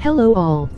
Hello all.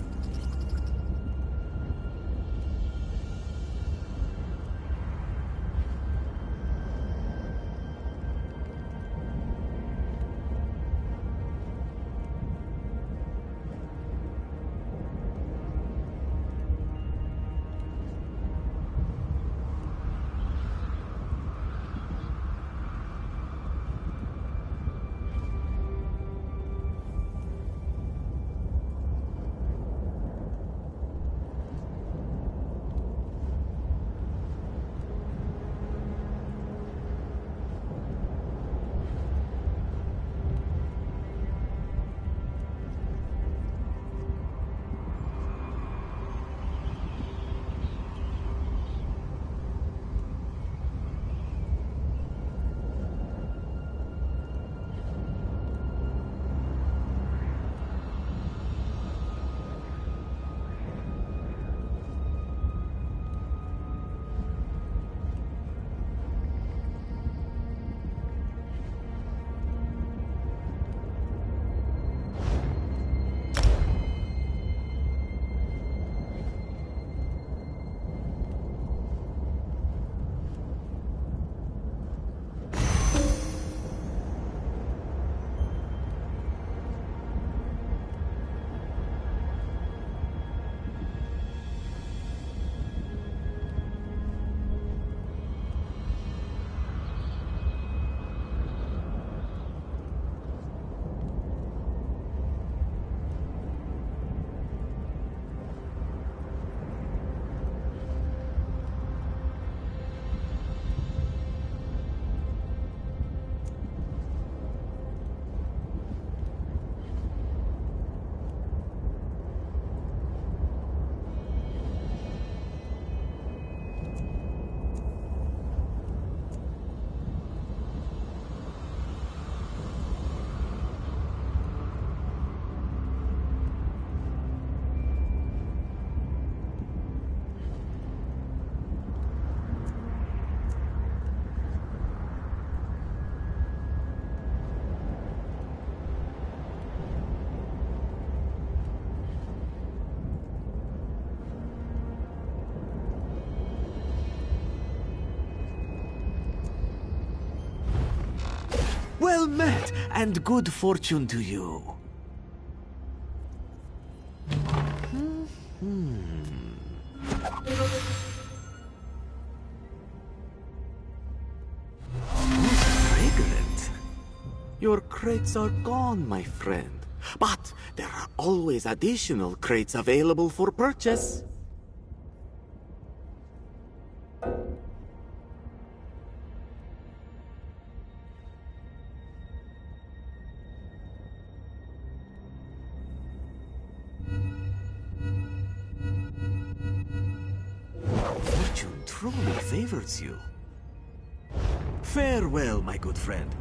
Well met, and good fortune to you. Fragrant. Your crates are gone, my friend. But there are always additional crates available for purchase. Fortune truly favors you. Farewell, my good friend.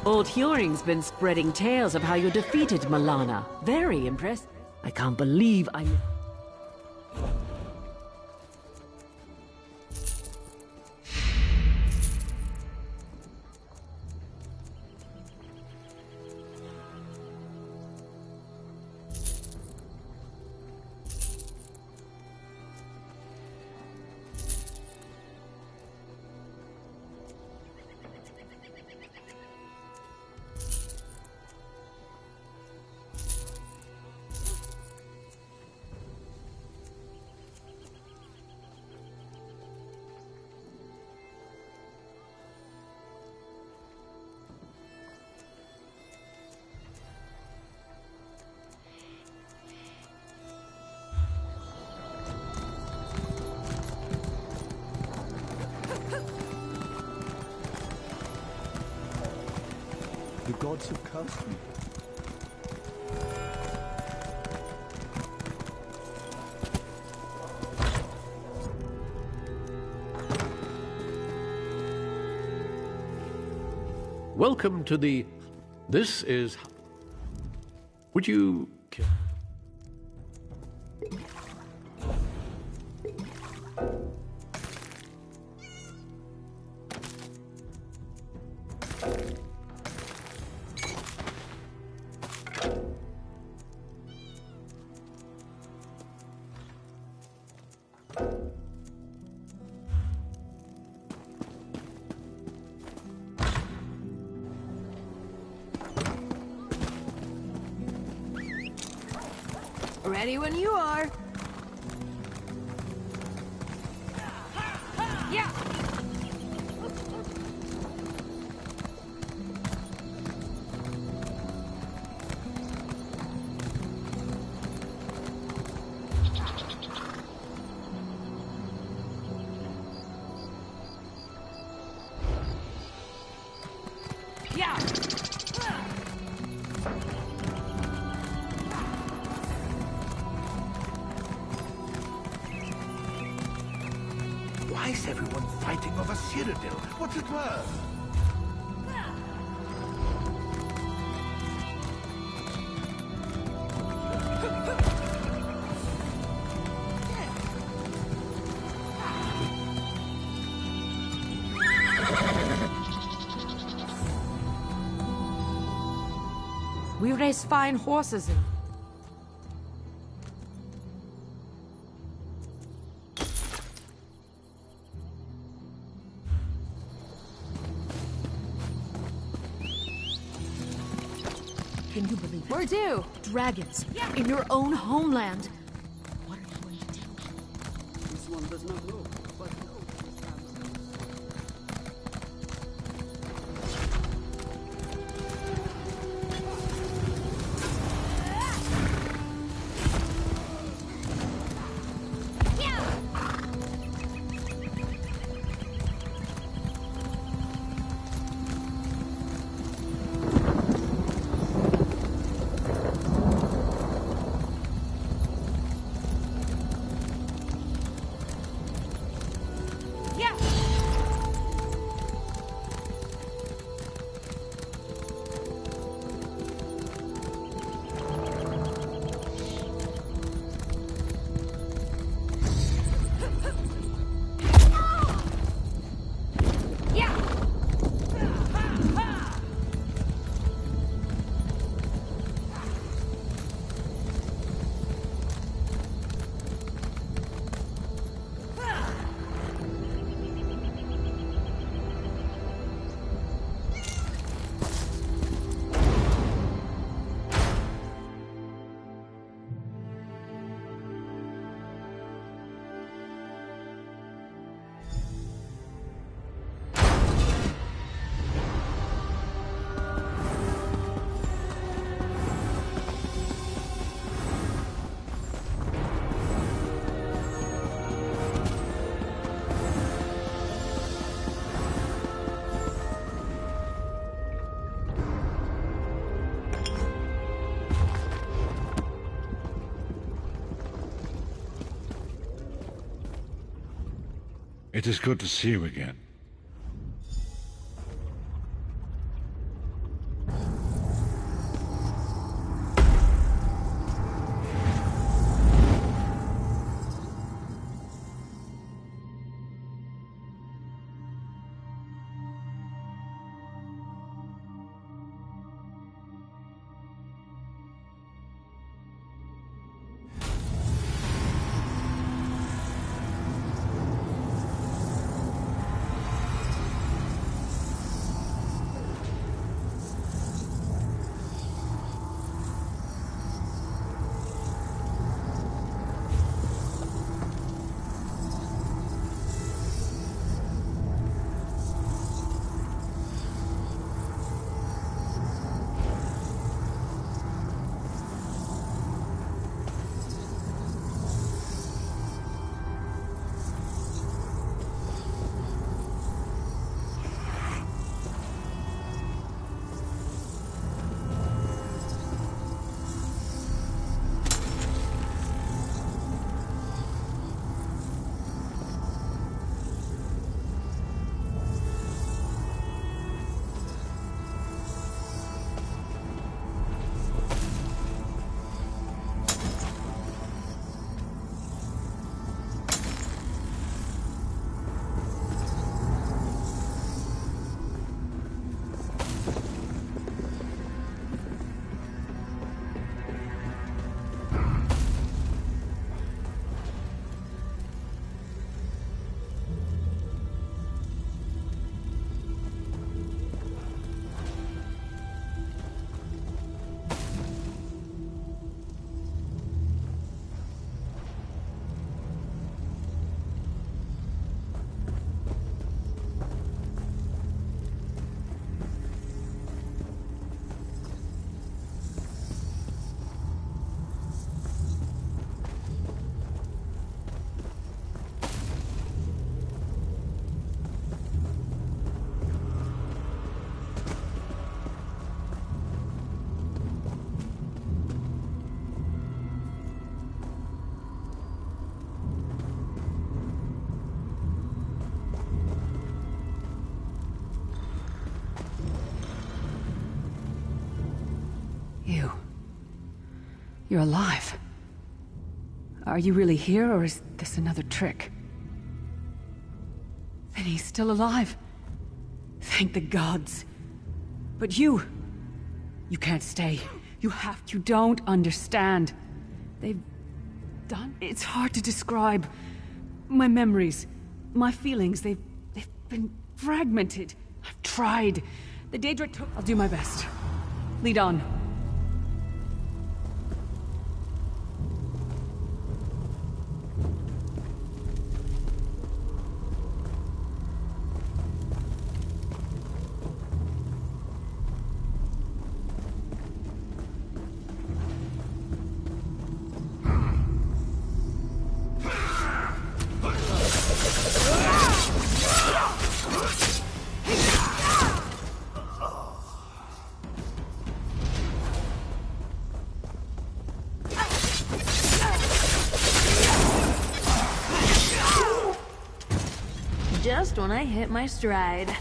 Old Hyoring's been spreading tales of how you defeated Milana. Very impressed. I can't believe I... The gods have cursed me. Welcome to the... This is... Would you... Ready when you are. Yeah. Yeah. Why is everyone fighting over Cyrodiil? What's it worth? We race fine horses and... Can you believe it? We're due. Dragons in your own homeland. What are you going to do? This one does not know, but It is good to see you again. You're alive. Are you really here, or is this another trick? Then he's still alive. Thank the gods. But you can't stay. You don't understand. They've done... It's hard to describe. My memories, my feelings, they've been fragmented. I've tried. The Daedra took... I'll do my best. Lead on. Just when I hit my stride.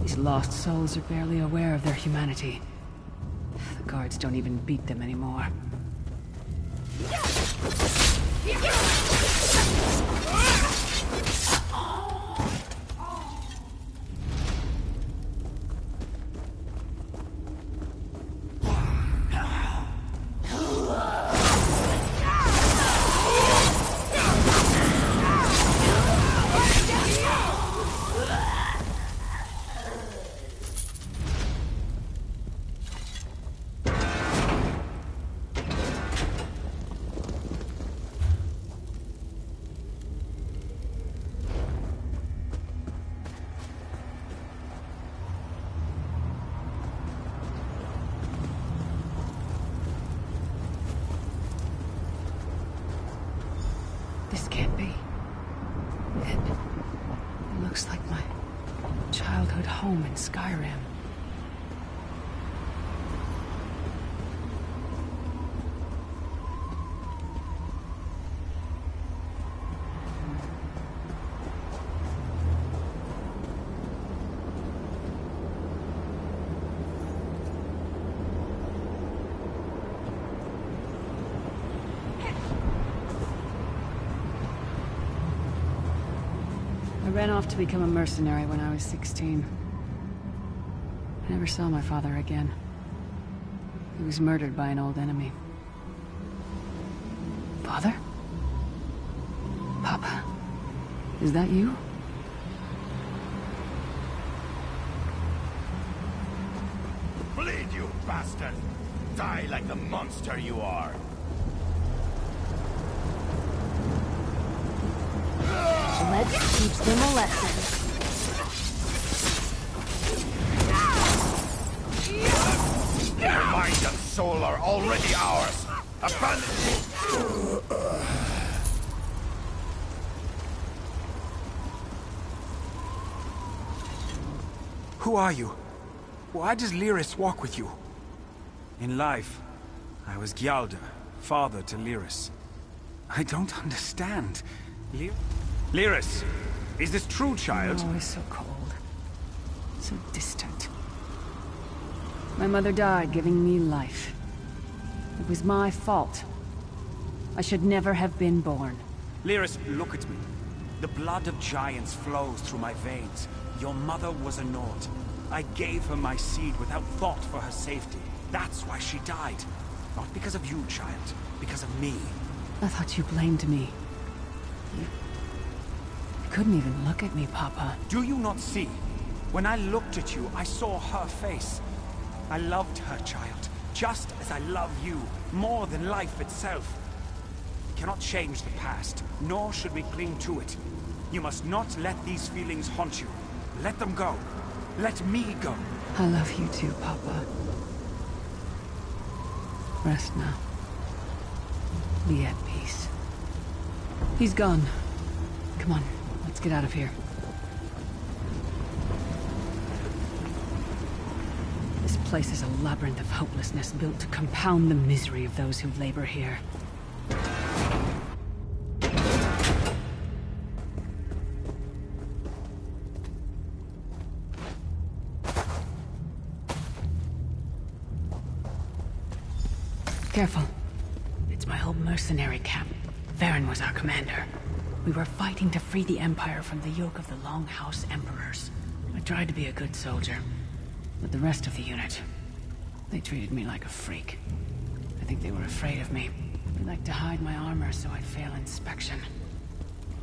These lost souls are barely aware of their humanity. The guards don't even beat them anymore. This can't be. It looks like my childhood home in Skyrim. I ran off to become a mercenary when I was 16. I never saw my father again. He was murdered by an old enemy. Father? Papa? Is that you? Bleed, you bastard! Die like the monster you are! Let's teach them a lesson. Their mind and soul are already ours! Abandon... Who are you? Why does Lyris walk with you? In life, I was Gyalda, father to Lyris. I don't understand. Lyris, is this true, child? Always so cold. So distant. My mother died giving me life. It was my fault. I should never have been born. Lyris, look at me. The blood of giants flows through my veins. Your mother was a Nord. I gave her my seed without thought for her safety. That's why she died. Not because of you, child. Because of me. I thought you blamed me. You couldn't even look at me, Papa. Do you not see? When I looked at you, I saw her face. I loved her, child. Just as I love you. More than life itself. We cannot change the past, nor should we cling to it. You must not let these feelings haunt you. Let them go. Let me go. I love you too, Papa. Rest now. Be at peace. He's gone. Come on, let's get out of here. This place is a labyrinth of hopelessness built to compound the misery of those who labor here. Careful. It's my old mercenary camp. Varen was our commander. We were fighting to free the Empire from the yoke of the Longhouse Emperors. I tried to be a good soldier, but the rest of the unit, they treated me like a freak. I think they were afraid of me. They liked to hide my armor so I'd fail inspection.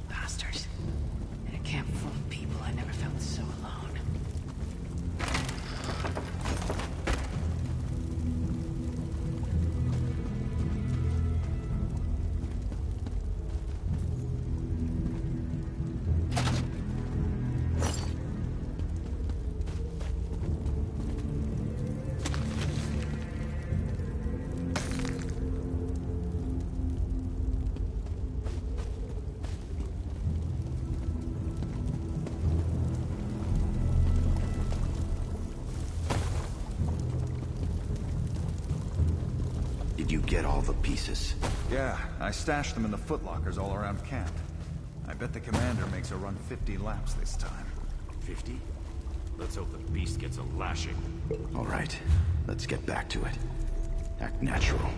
Bastards. In a camp full of people, I never felt so alone. Did you get all the pieces? Yeah, I stashed them in the footlockers all around camp. I bet the commander makes her run 50 laps this time. 50? Let's hope the beast gets a lashing. All right, let's get back to it. Act natural.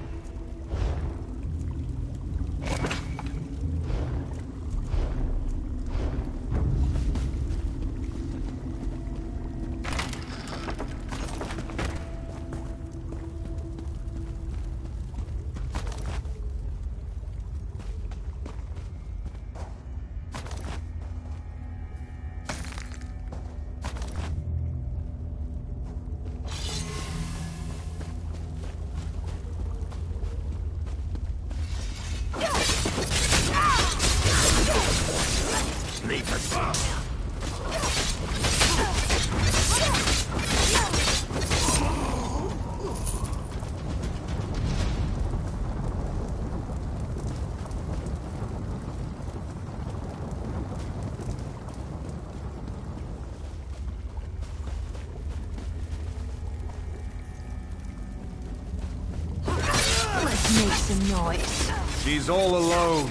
Make some noise. She's all alone.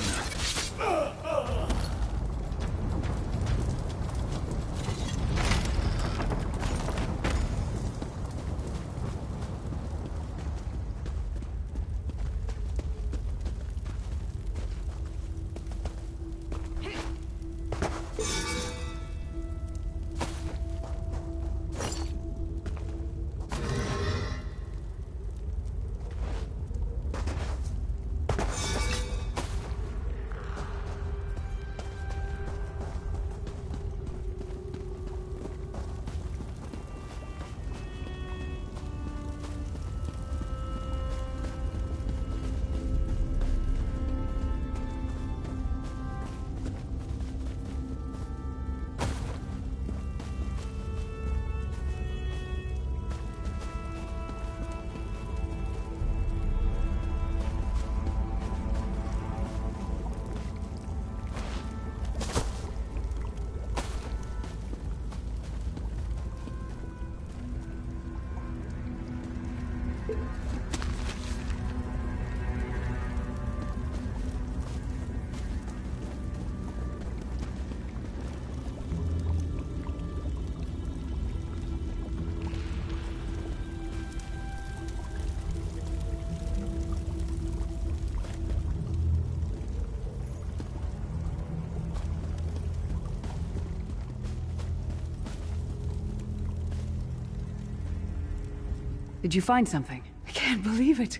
Did you find something? I can't believe it.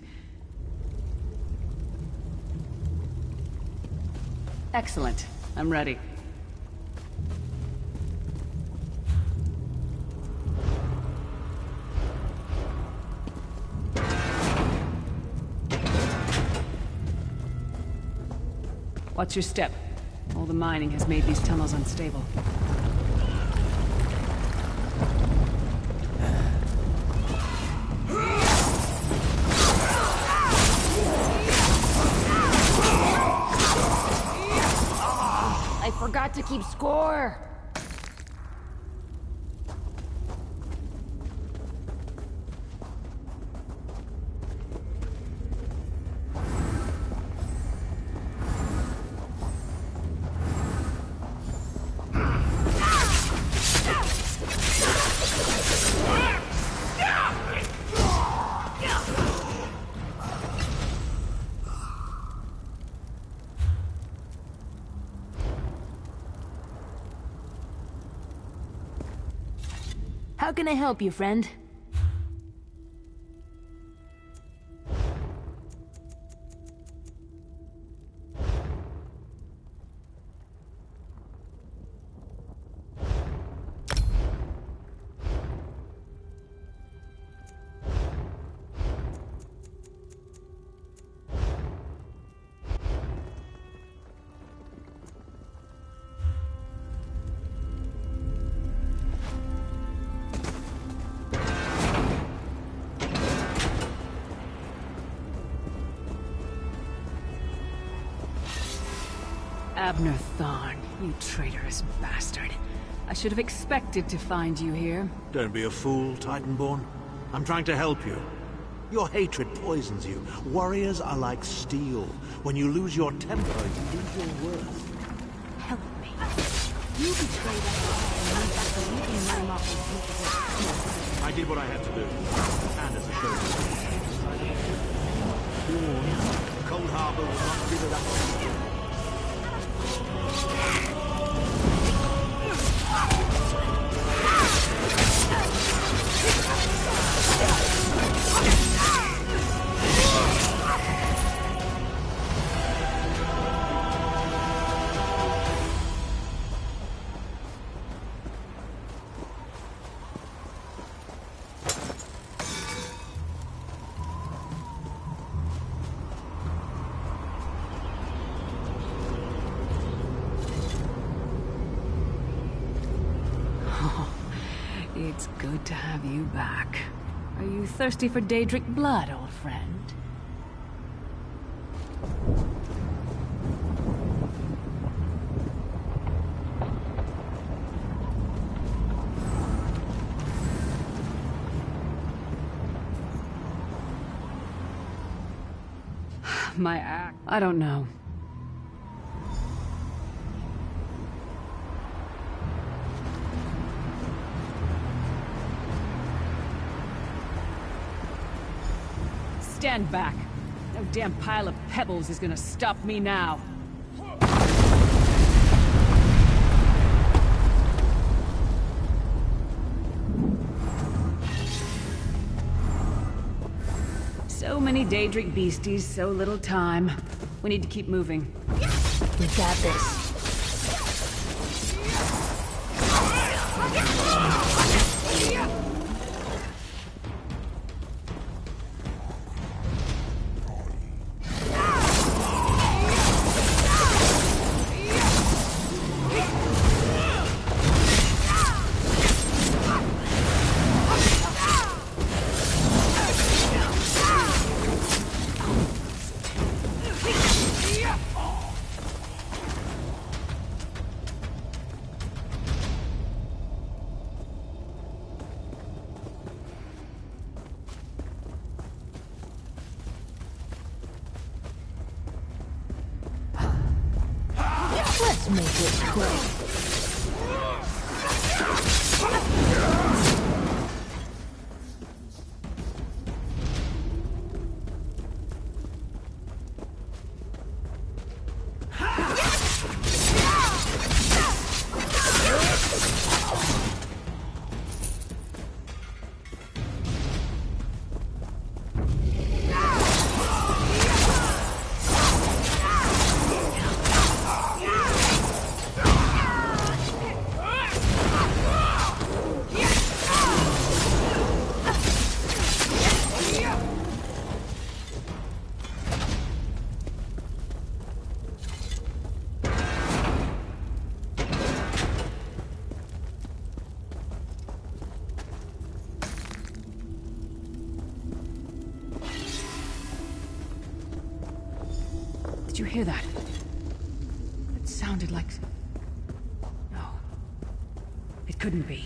Excellent. I'm ready. Watch your step. All the mining has made these tunnels unstable. I forgot to keep score. How can I help you, friend? Abner Thorn, you traitorous bastard. I should have expected to find you here. Don't be a fool, Titanborn. I'm trying to help you. Your hatred poisons you. Warriors are like steel. When you lose your temper, you lose your worth. Help me. You betrayed us and made back the weekend running off with I did what I had to do. And as a show. Cold Harbor will not give it up. It's good to have you back. Are you thirsty for Daedric blood, old friend? My act... I don't know. Stand back. No damn pile of pebbles is gonna stop me now. So many Daedric beasties, so little time. We need to keep moving. We got this. Let's make it quick. Did you hear that? It sounded like... No. It couldn't be.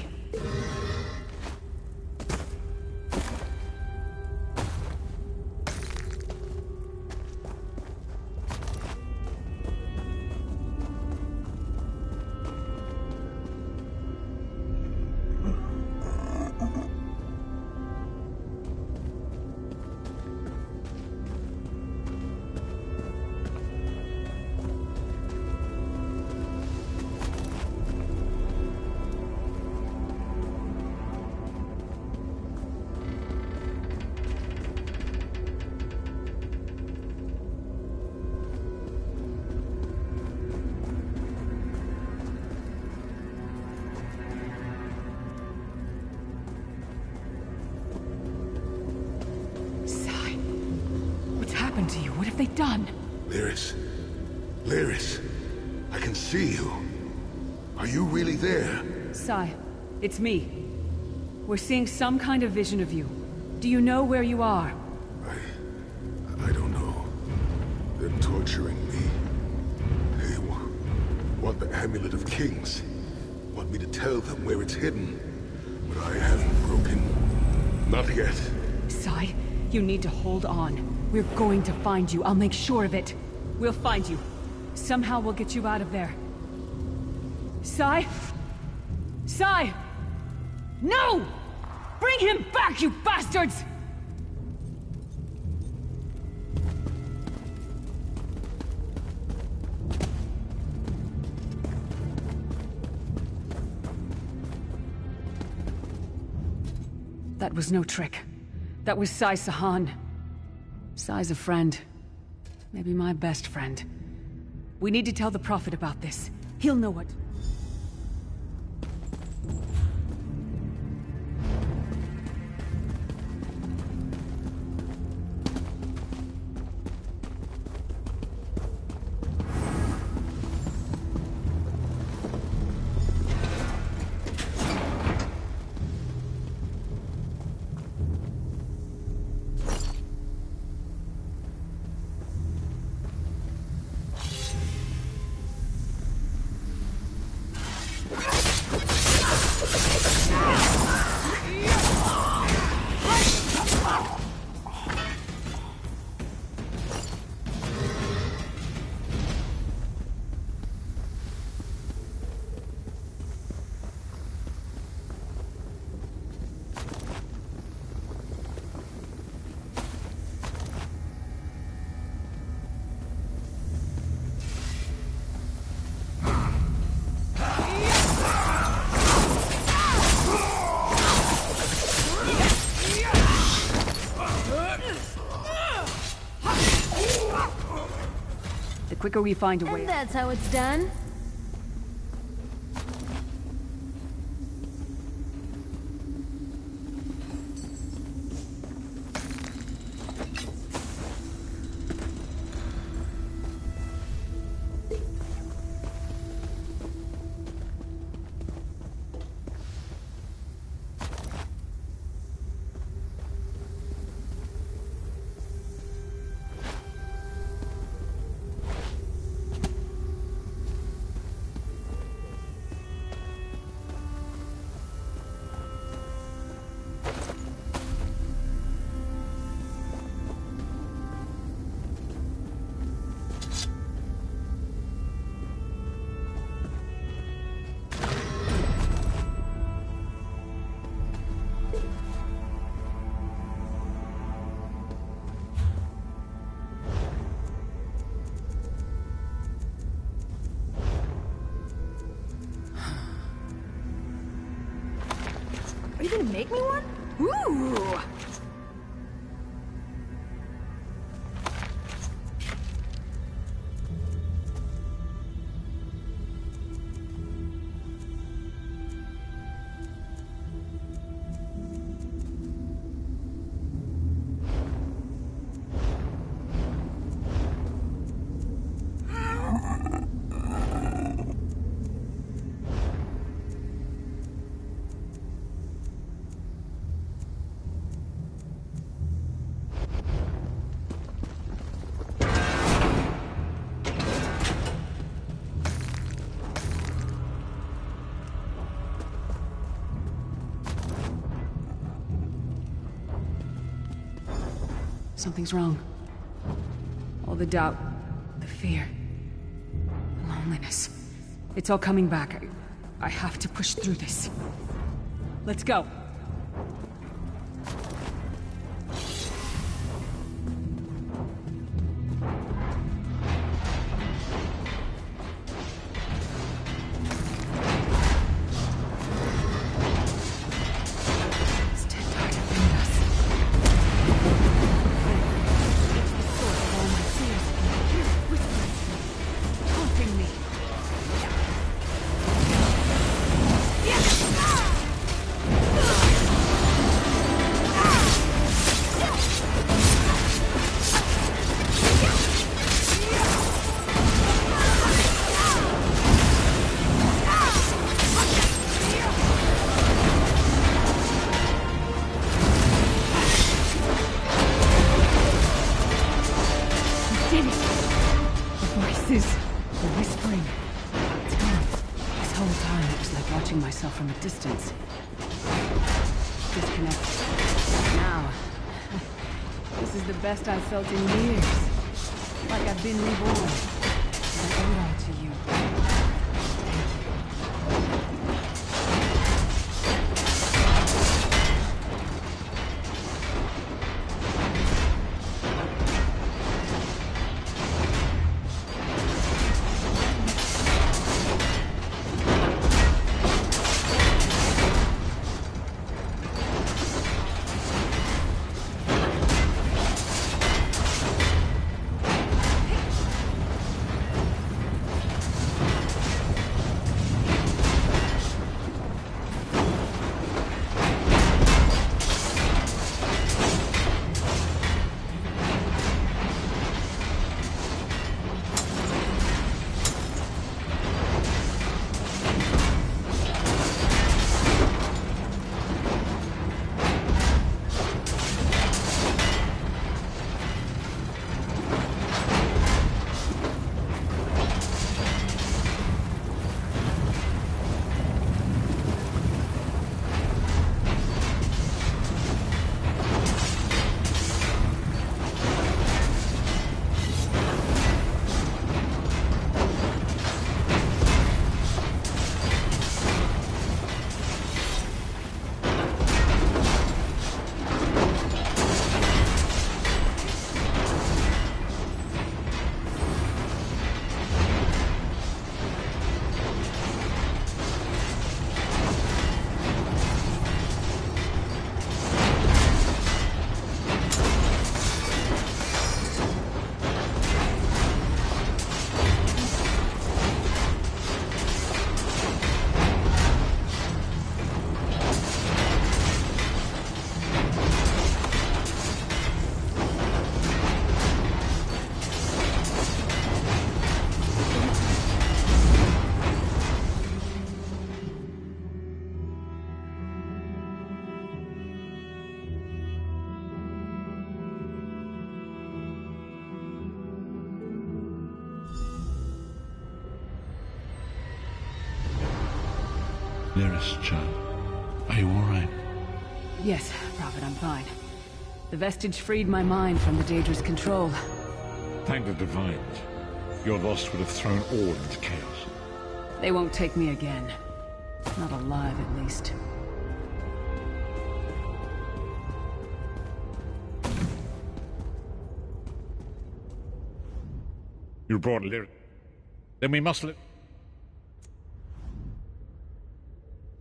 they done? Lyris. Lyris. I can see you. Are you really there? Sai, it's me. We're seeing some kind of vision of you. Do you know where you are? I don't know. They're torturing me. They want the Amulet of Kings. Want me to tell them where it's hidden. But I haven't broken. Not yet. Sai, you need to hold on. We're going to find you. I'll make sure of it. We'll find you. Somehow we'll get you out of there. Sai? Sai! No! Bring him back, you bastards! That was no trick. That was Sai Sahan. Sai's a friend. Maybe my best friend. We need to tell the Prophet about this. He'll know what... The quicker we find a way... And that's how it's done? Are you gonna make me one? Ooh! Something's wrong. All the doubt, the fear, the loneliness. It's all coming back. I have to push through this. Let's go. Yeah! voices. The whispering. Tell me, this whole time it was like watching myself from a distance. Disconnected. Now, this is the best I've felt in years. Like I've been reborn. And I owe it all to you. Dearest child, are you all right? Yes, Prophet, I'm fine. The vestige freed my mind from the Daedra's control. Thank the Divines. Your loss would have thrown all into chaos. They won't take me again. Not alive, at least. You brought Lyria. Then we must let...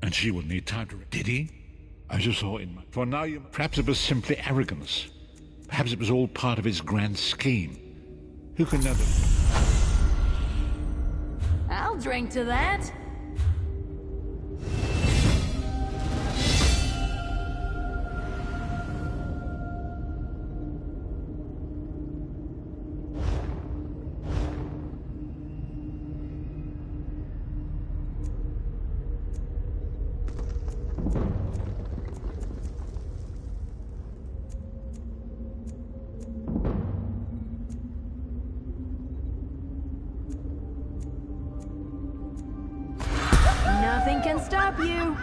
And she will need time to... Did he? I just saw in my... For now you... Perhaps it was simply arrogance. Perhaps it was all part of his grand scheme. Who can know the... I'll drink to that. Nothing can stop you.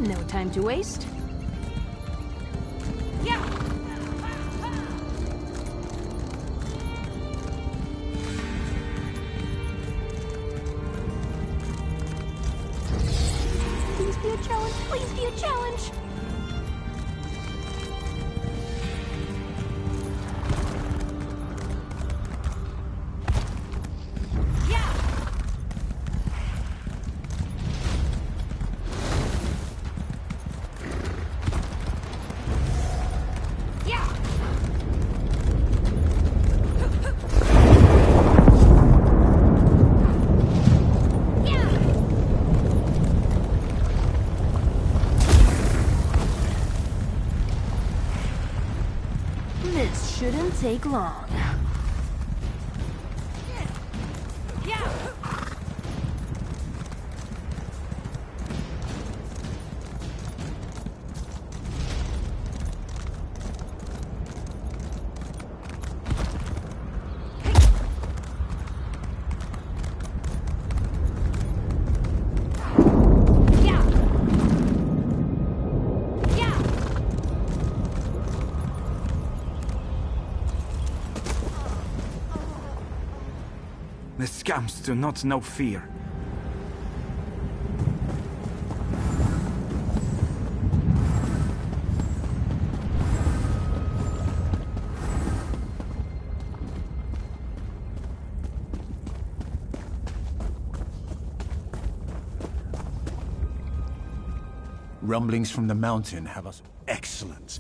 No time to waste. Yeah! Please be a challenge. Please be a challenge. This shouldn't take long. The scamps do not know fear. Rumblings from the mountain have us... Excellent.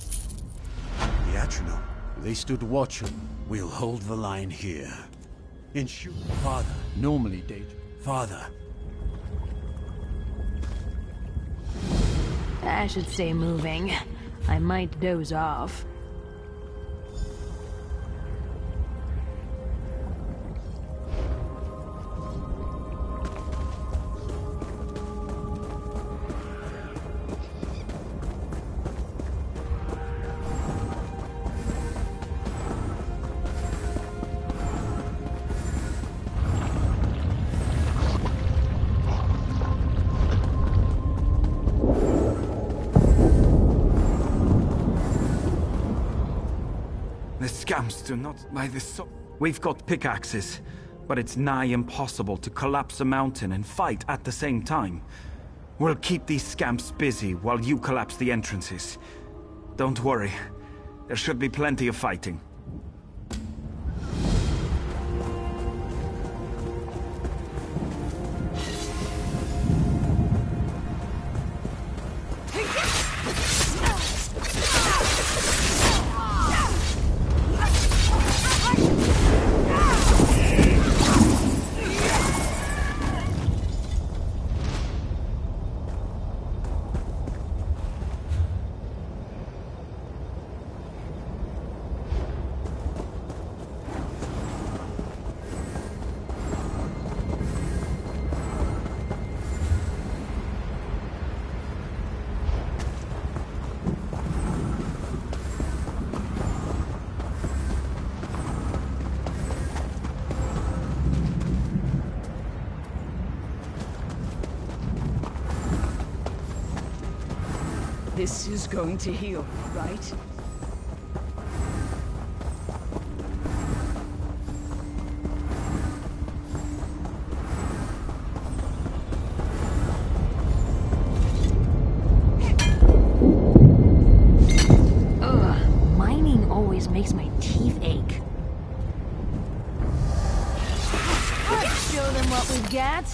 The Atronach, they stood watching. We'll hold the line here. Ensure... Father, normally date... Father. I should stay moving. I might doze off. The scamps do not buy this so... We've got pickaxes, but it's nigh impossible to collapse a mountain and fight at the same time. We'll keep these scamps busy while you collapse the entrances. Don't worry. There should be plenty of fighting. This is going to heal, right? Ugh, mining always makes my teeth ache. Let's show them what we've got.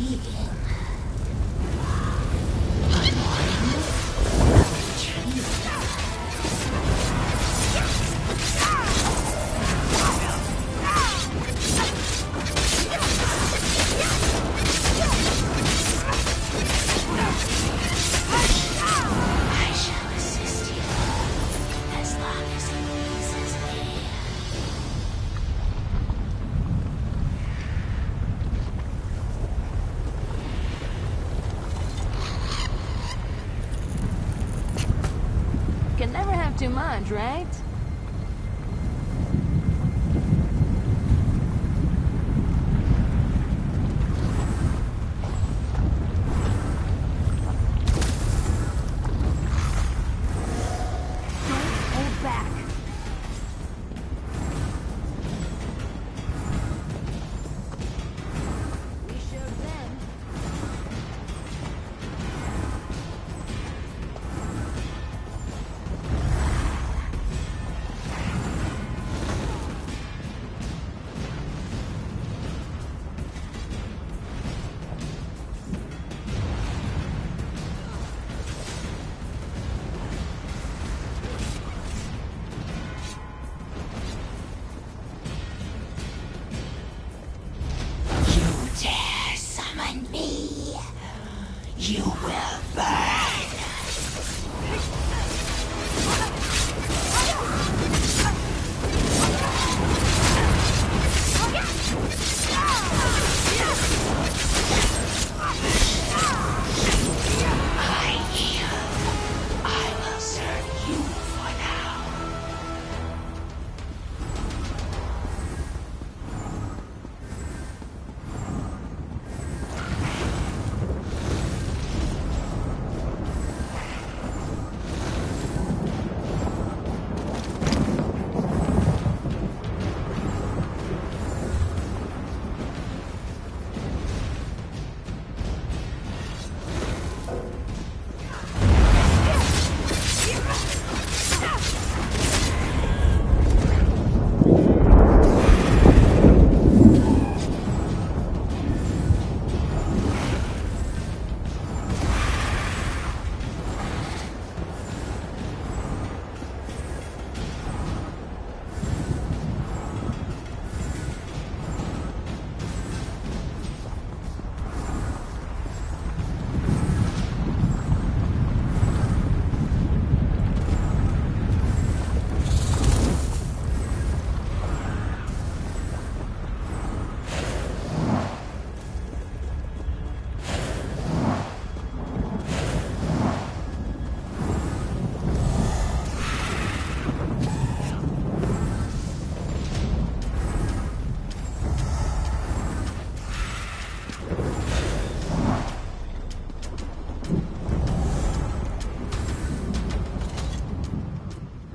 intriguing. I shall assist you as long as it pleases me. Can never have too much, right? Hold back. We showed them. You dare summon me? You will burn. I yield. I will serve you for now.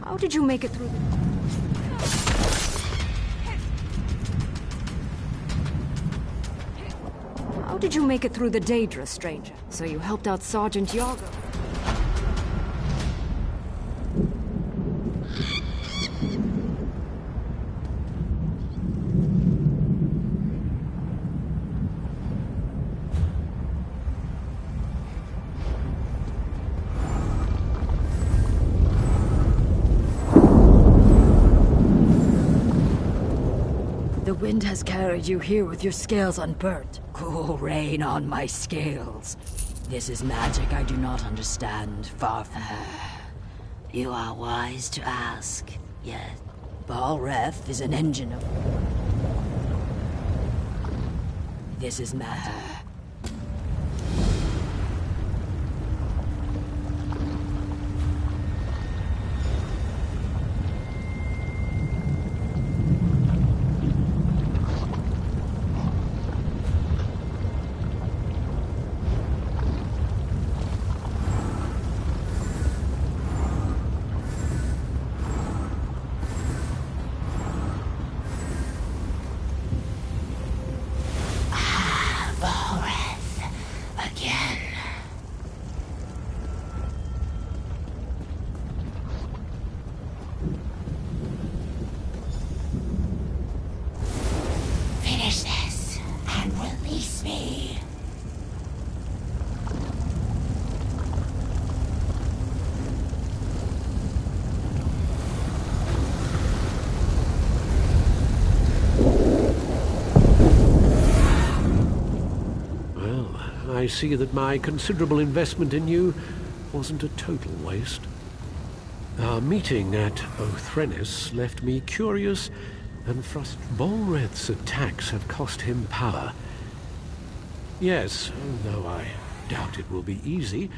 How did you make it through the... How did you make it through the Daedra, stranger? So you helped out Sergeant Yago. The wind has carried you here with your scales unburnt. Cool rain on my scales. This is magic I do not understand, far from You are wise to ask, yet Balreth is an engine of... This is matter. Finish this and release me. I see that my considerable investment in you wasn't a total waste. Our meeting at Othrenis left me curious and frustrated. Bolreth's attacks have cost him power. Yes, though I doubt it will be easy.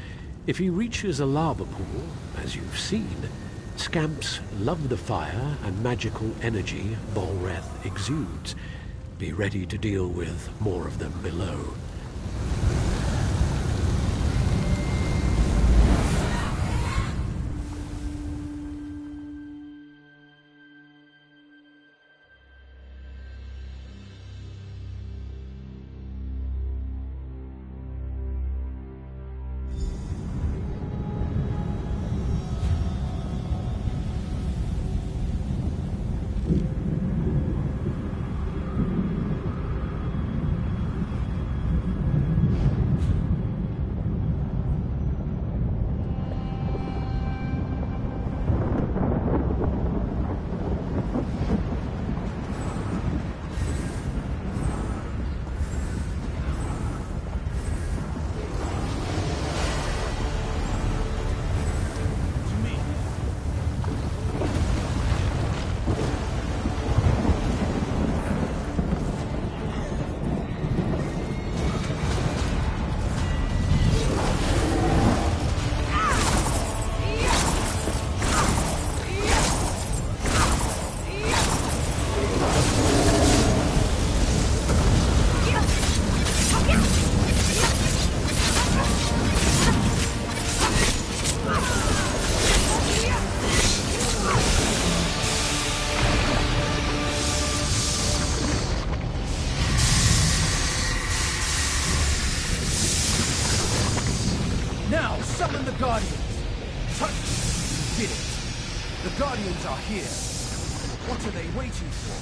If he reaches a lava pool, as you've seen, scamps love the fire and magical energy Bolreth exudes. Be ready to deal with more of them below. Summon the Guardians! Touch! You did it! The Guardians are here! What are they waiting for?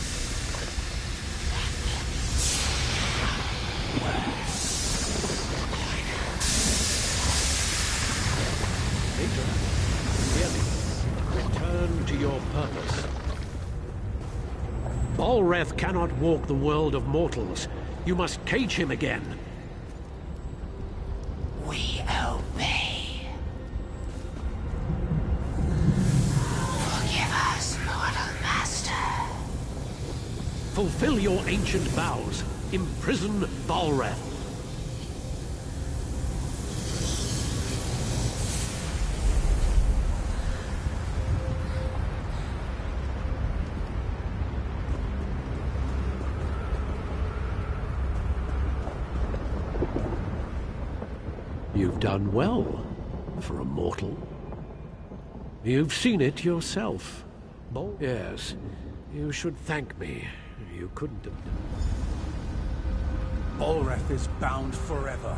Hear me. Return to your purpose. Bolreth cannot walk the world of mortals. You must cage him again. We obey. Forgive us, mortal master. Fulfill your ancient vows. Imprison Bolreth. You've done well for a mortal. You've seen it yourself. Yes, you should thank me. You couldn't have done it. Bolreth is bound forever.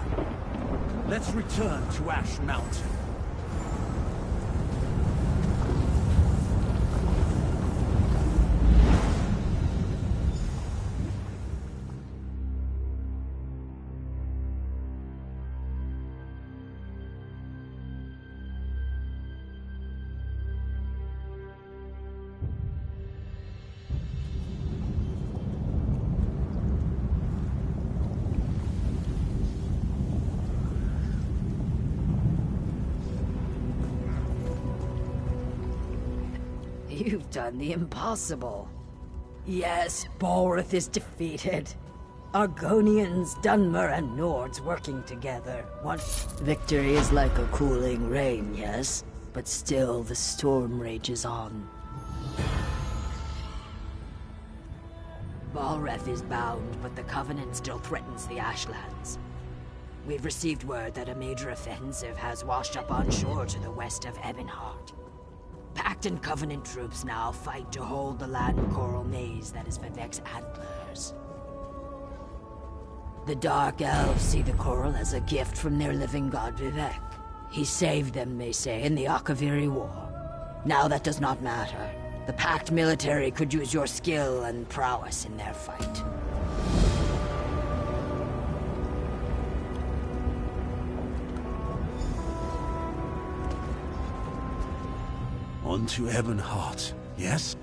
Let's return to Ash Mountain. You've done the impossible. Yes, Bolreth is defeated. Argonians, Dunmer, and Nords working together. One victory is like a cooling rain, yes? But still, the storm rages on. Bolreth is bound, but the Covenant still threatens the Ashlands. We've received word that a major offensive has washed up on shore to the west of Ebonheart. Pact and Covenant troops now fight to hold the land coral maze that is Vivec's antlers. The Dark Elves see the coral as a gift from their living god Vivec. He saved them, they say, in the Akaviri War. Now that does not matter. The Pact military could use your skill and prowess in their fight. On to Ebonheart, yes?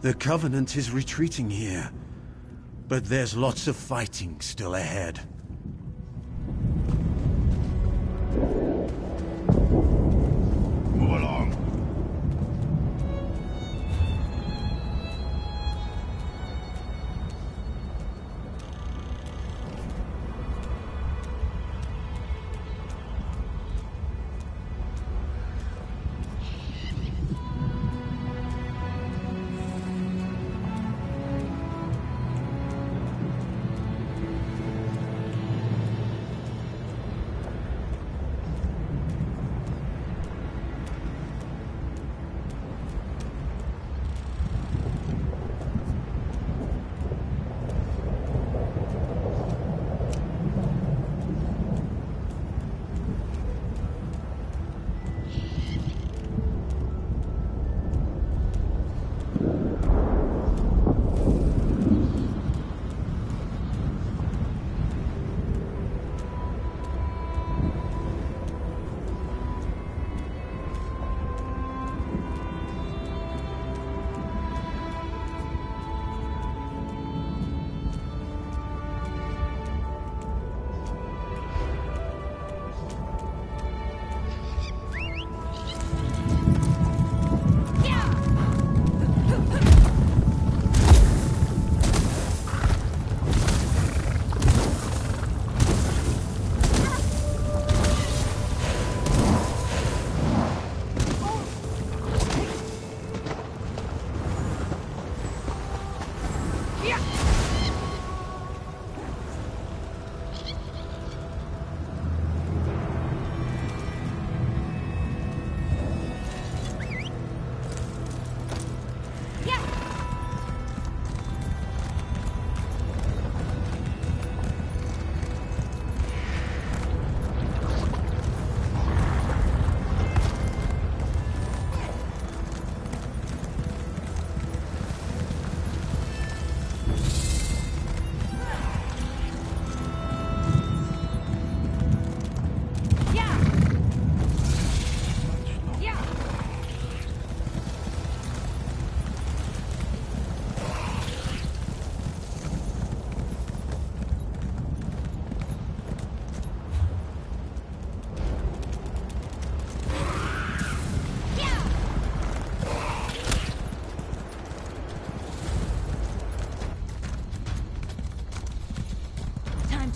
The Covenant is retreating here, but there's lots of fighting still ahead.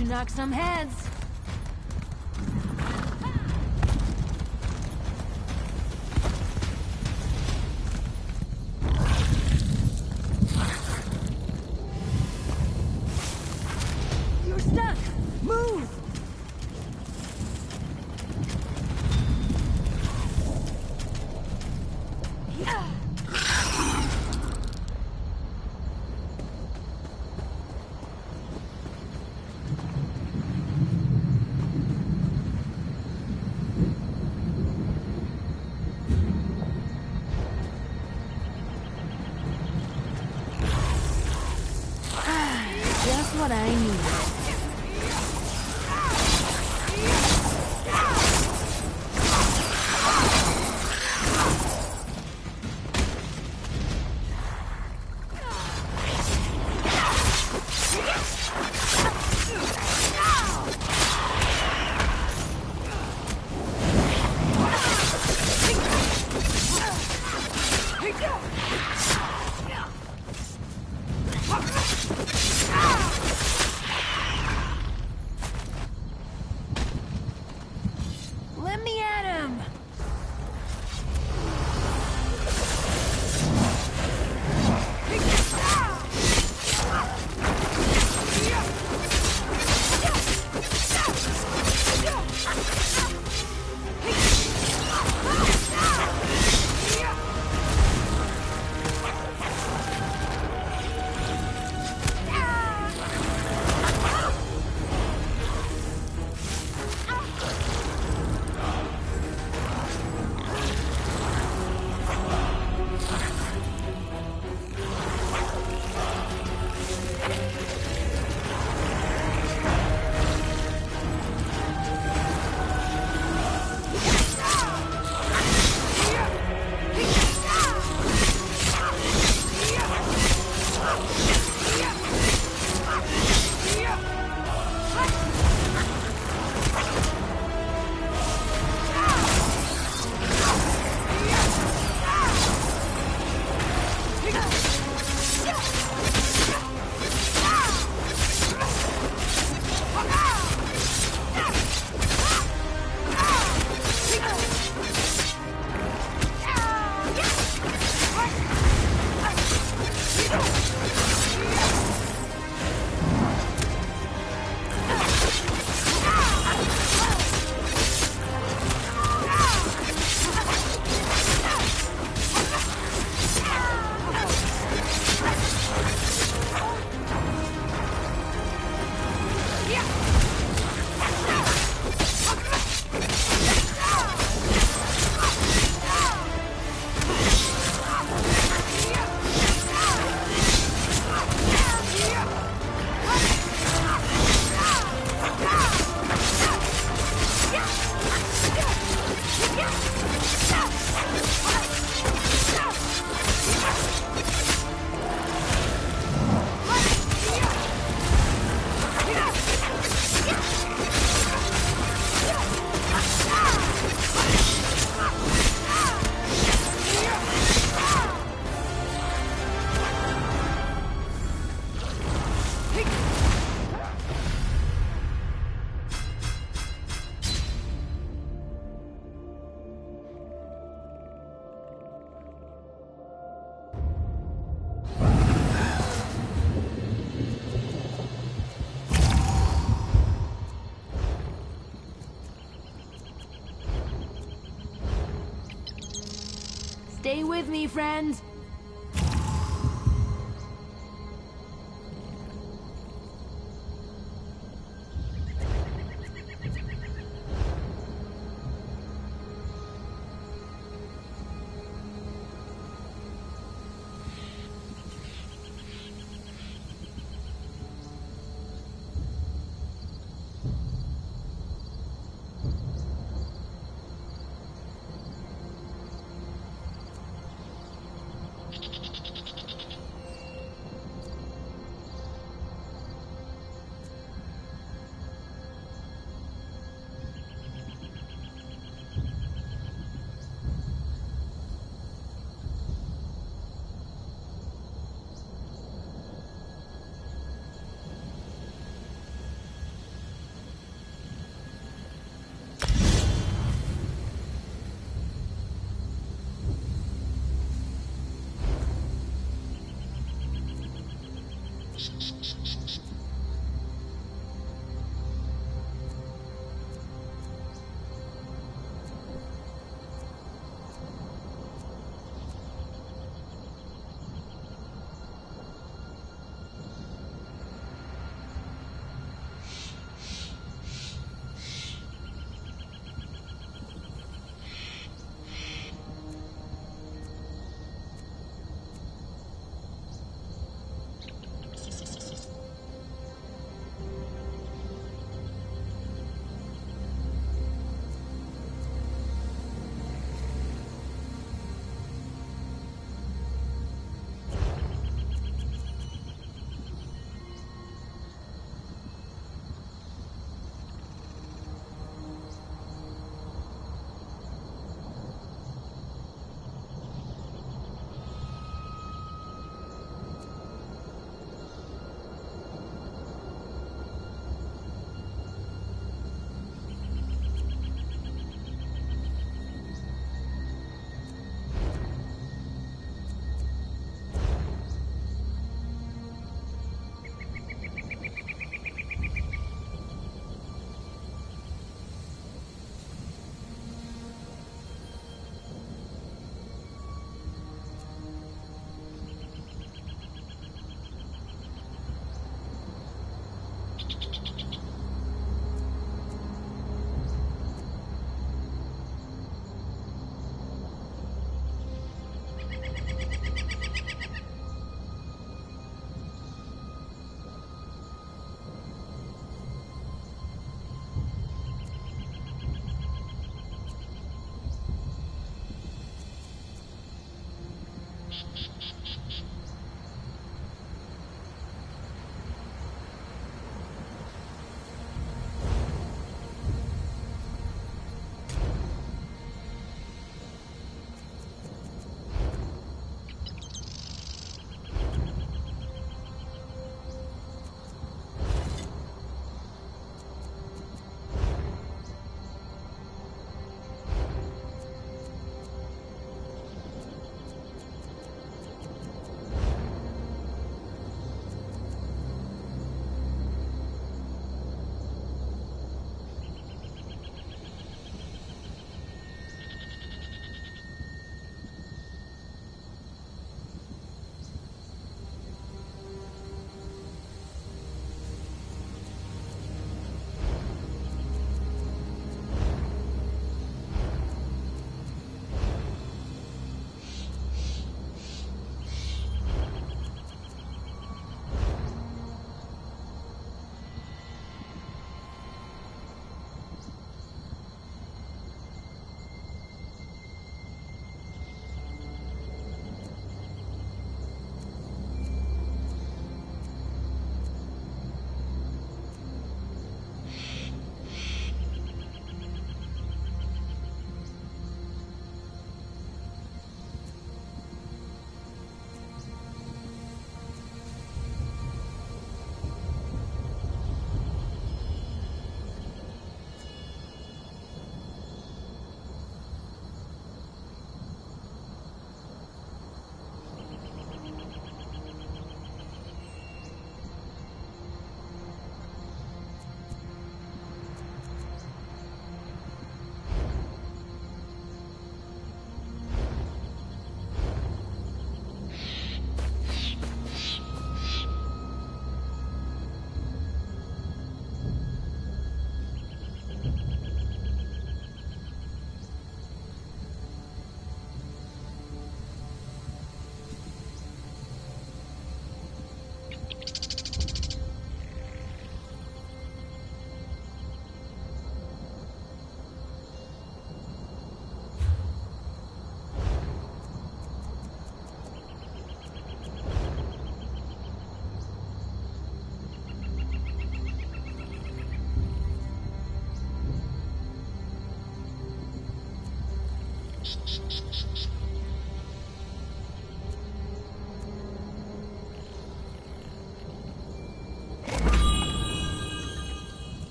to knock some heads. You're stuck! Move! Just what I need. Let me at him! Stay with me, friends.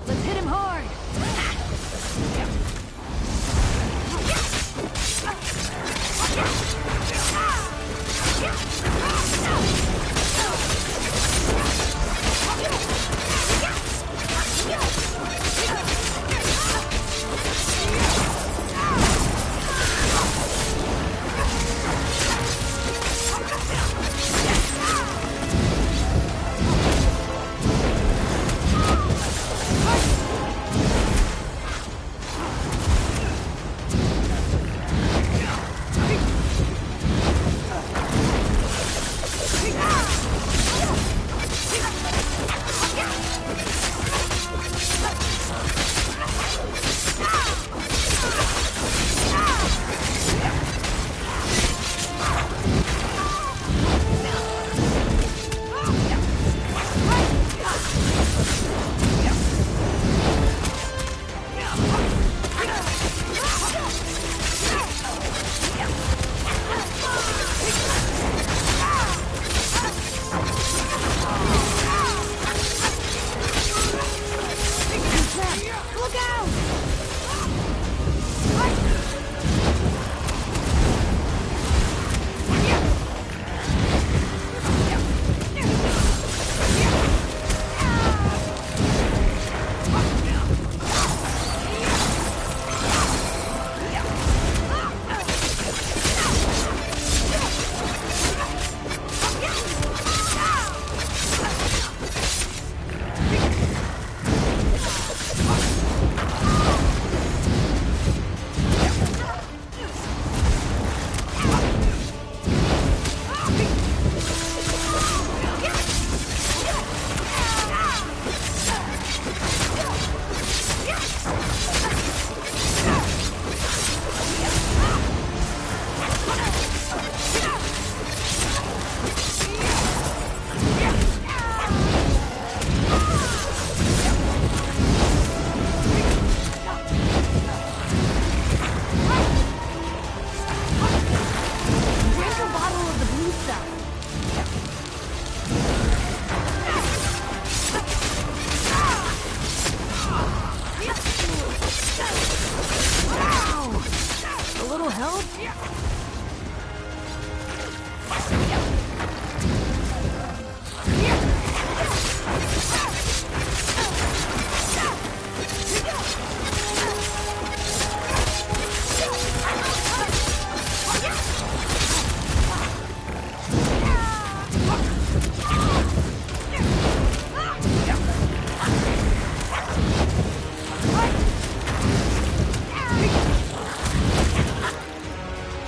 Let's hit him hard!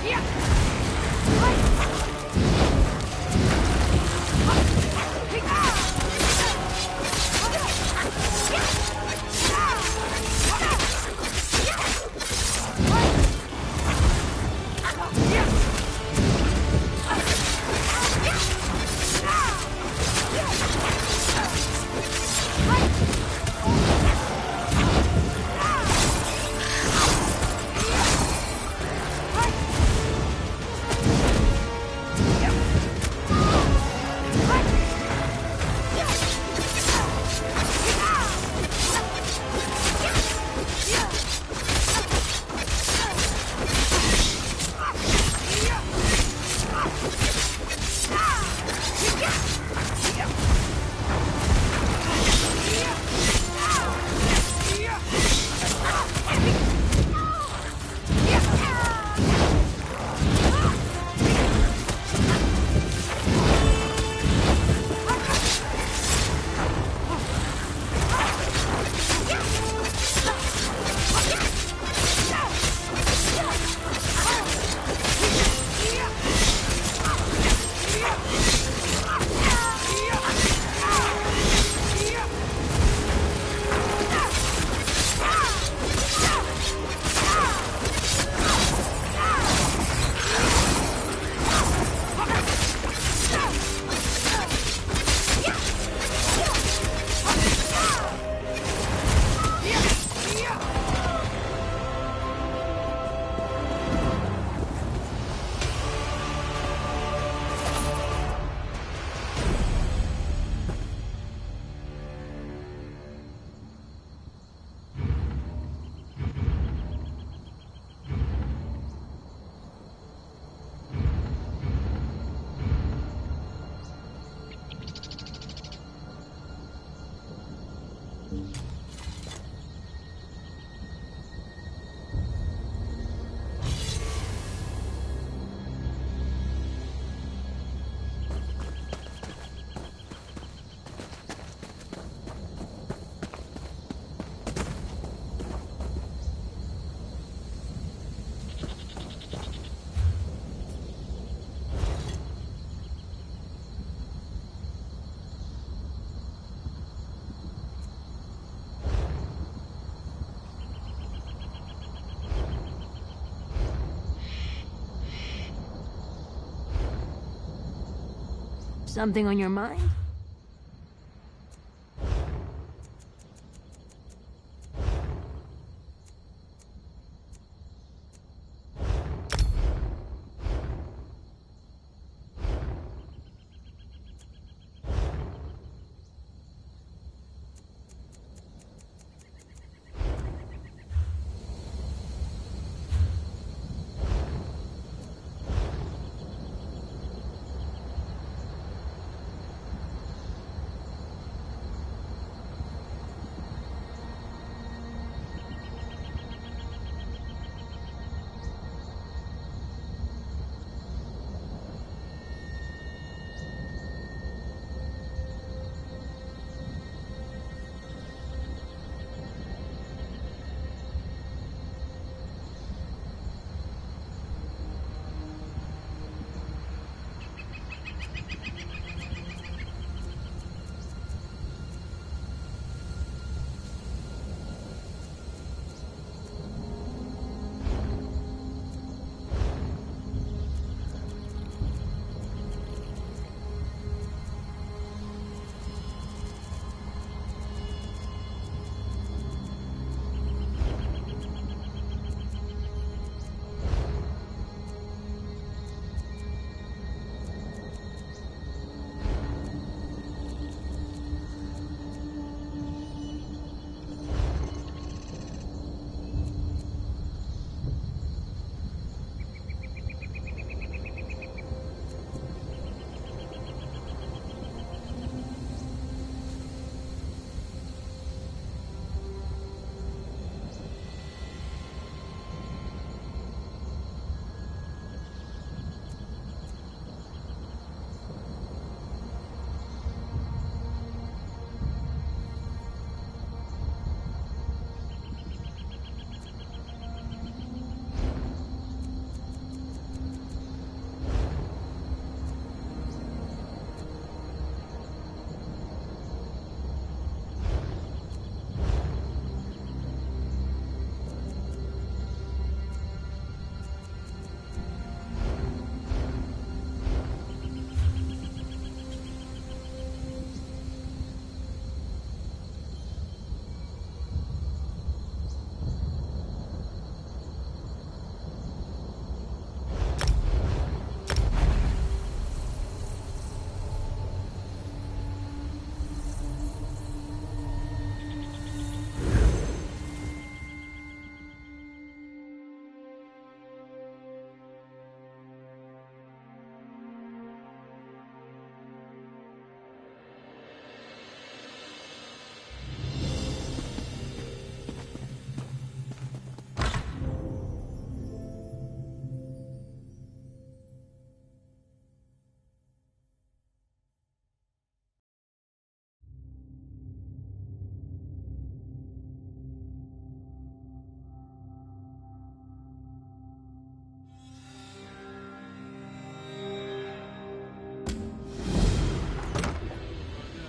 Yeah! Something on your mind?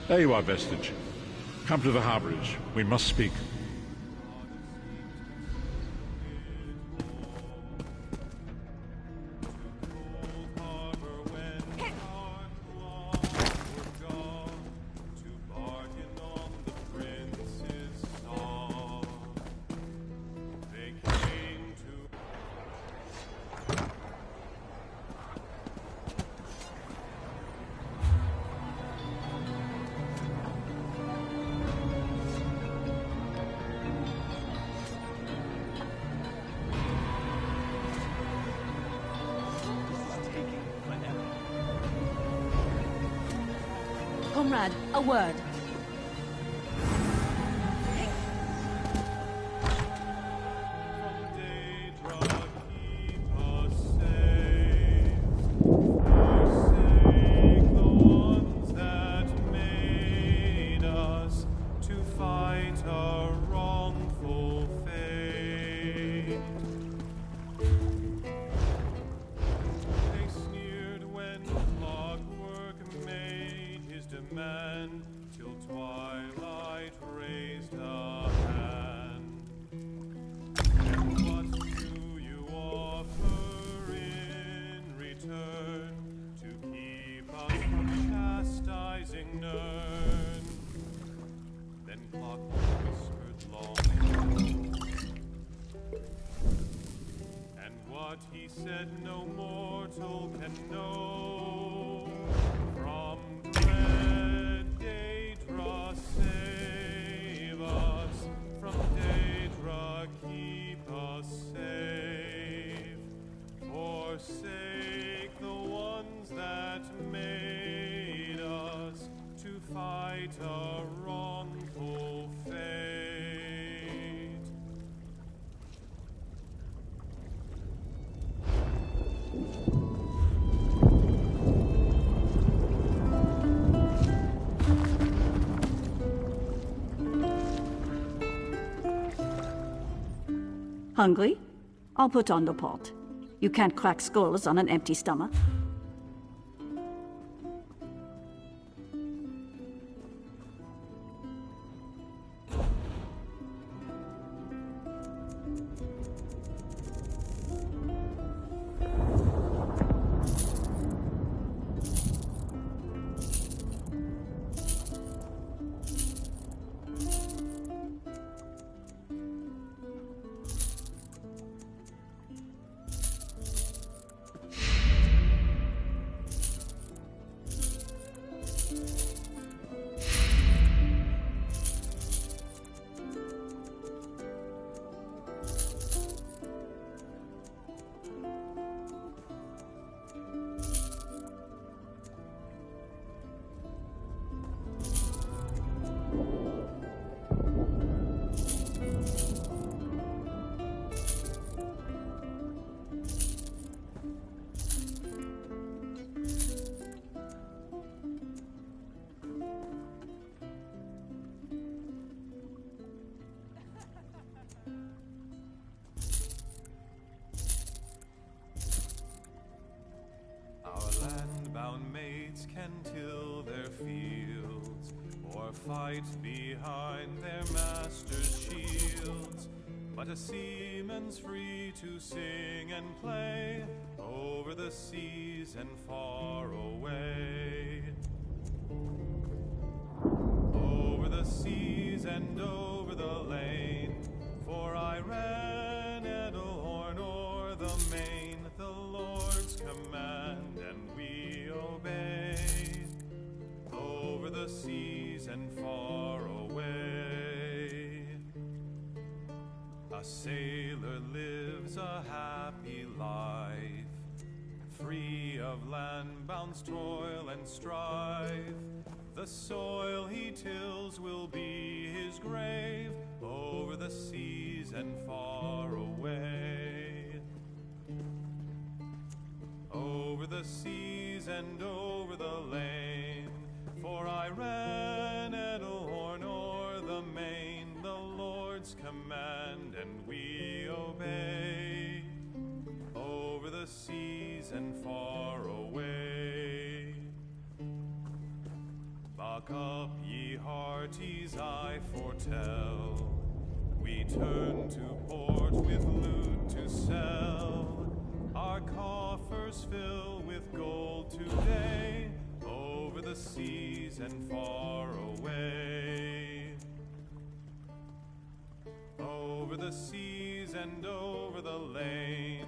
There you are, Vestige. Come to the harborage. We must speak. Comrade, a word. what he said no mortal can know. From dread Daedra save us, from Daedra keep us safe. Forsake the ones that made us to fight a wrongful fate. Hungry? I'll put on the pot. You can't crack skulls on an empty stomach. Land-bound maids can till their fields, or fight behind their master's shields. But a seaman's free to sing and play over the seas and far away. Over the seas and over the lane, for I ran Edelhorn o'er the main, the Lord's command and we obeyed. Over the seas and far away, a sailor lives a happy life, free of land-bound's toil and strife. The soil he tills will be his grave, over the seas and far away. Over the seas and over the lane, for I ran Edelhorn o'er the main, the Lord's command and we obey. Over the seas and far away. Buck up, ye hearties, I foretell. We turn to port with loot to sell. Our coffers fill with gold today, over the seas and far away. Over the seas and over the lane,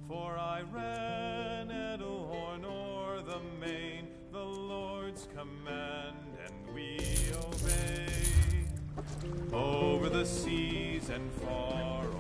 for I ran Edelhorn o'er the main, the Lord's command and we obey. Over the seas and far away.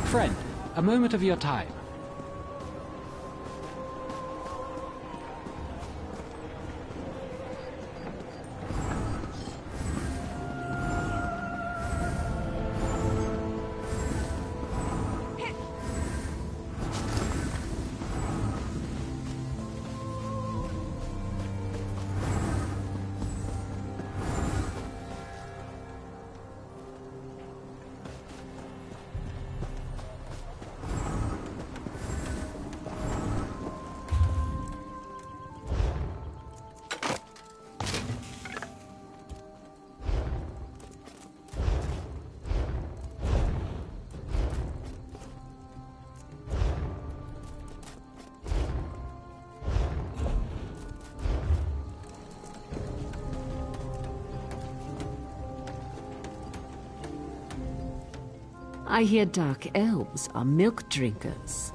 Friend, a moment of your time. I hear dark elves are milk drinkers.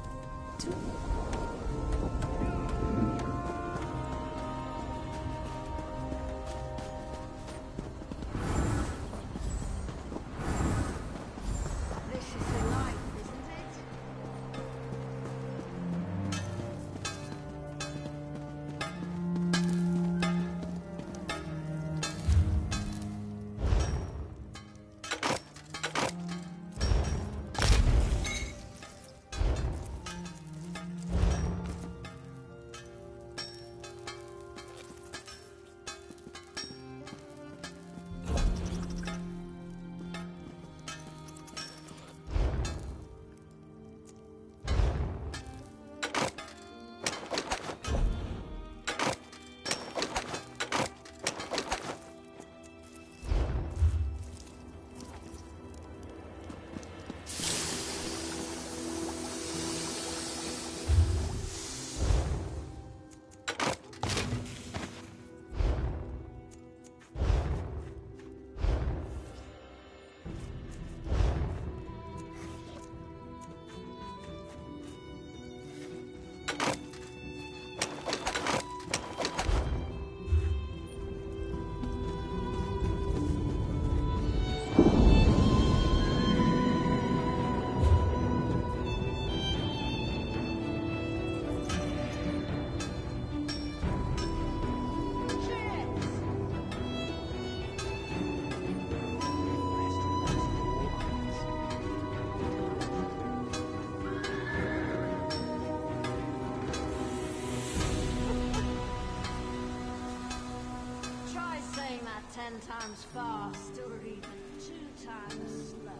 Try saying that 10 times fast, or even 2 times slow.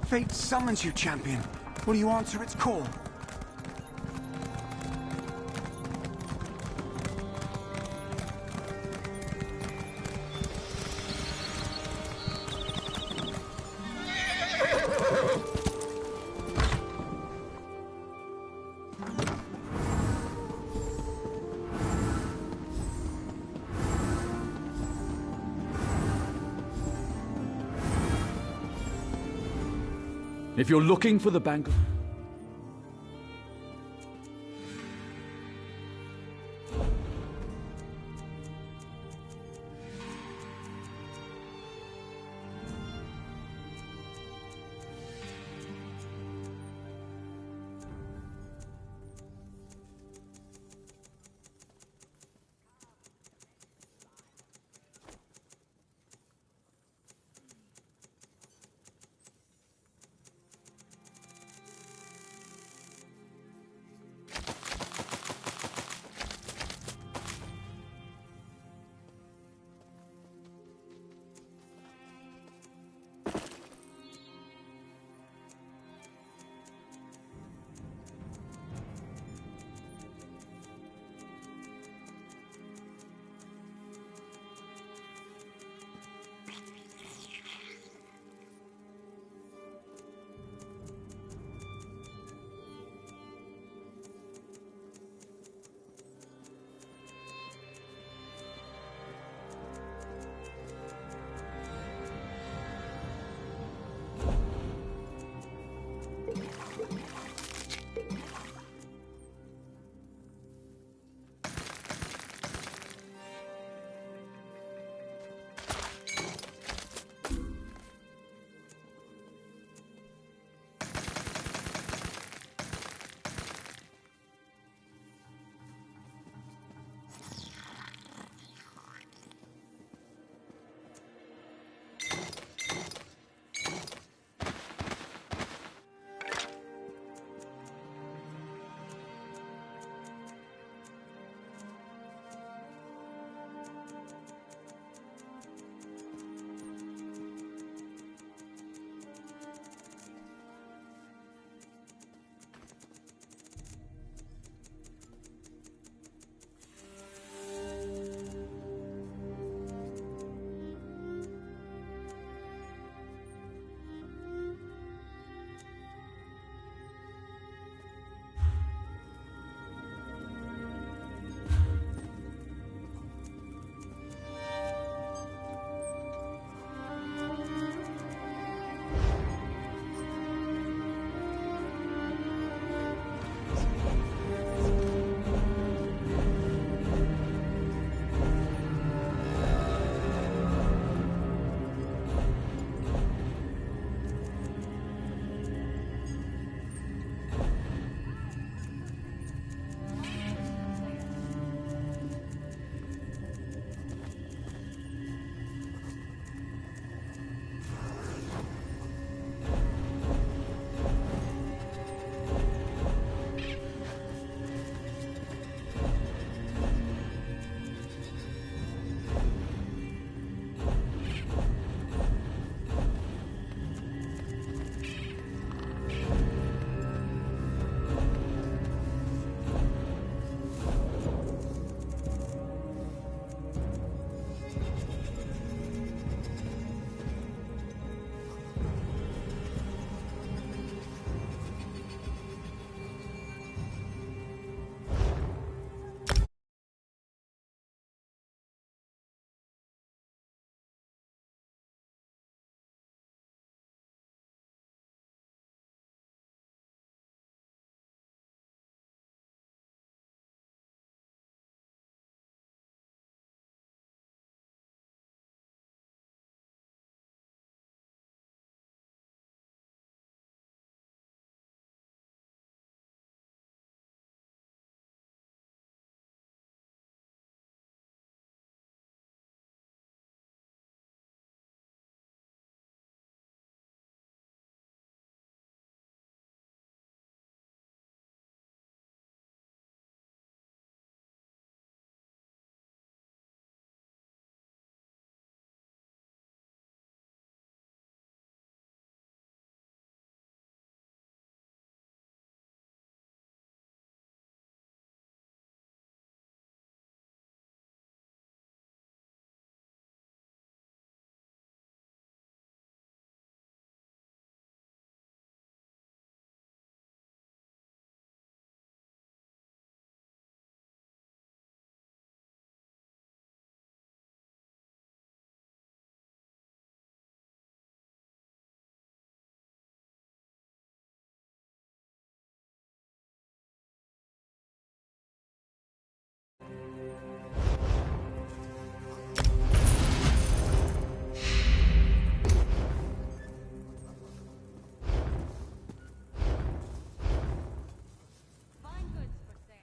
Fate summons you, champion. Will you answer its call? If you're looking for the Bank of...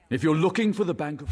If you're looking for the Bank of...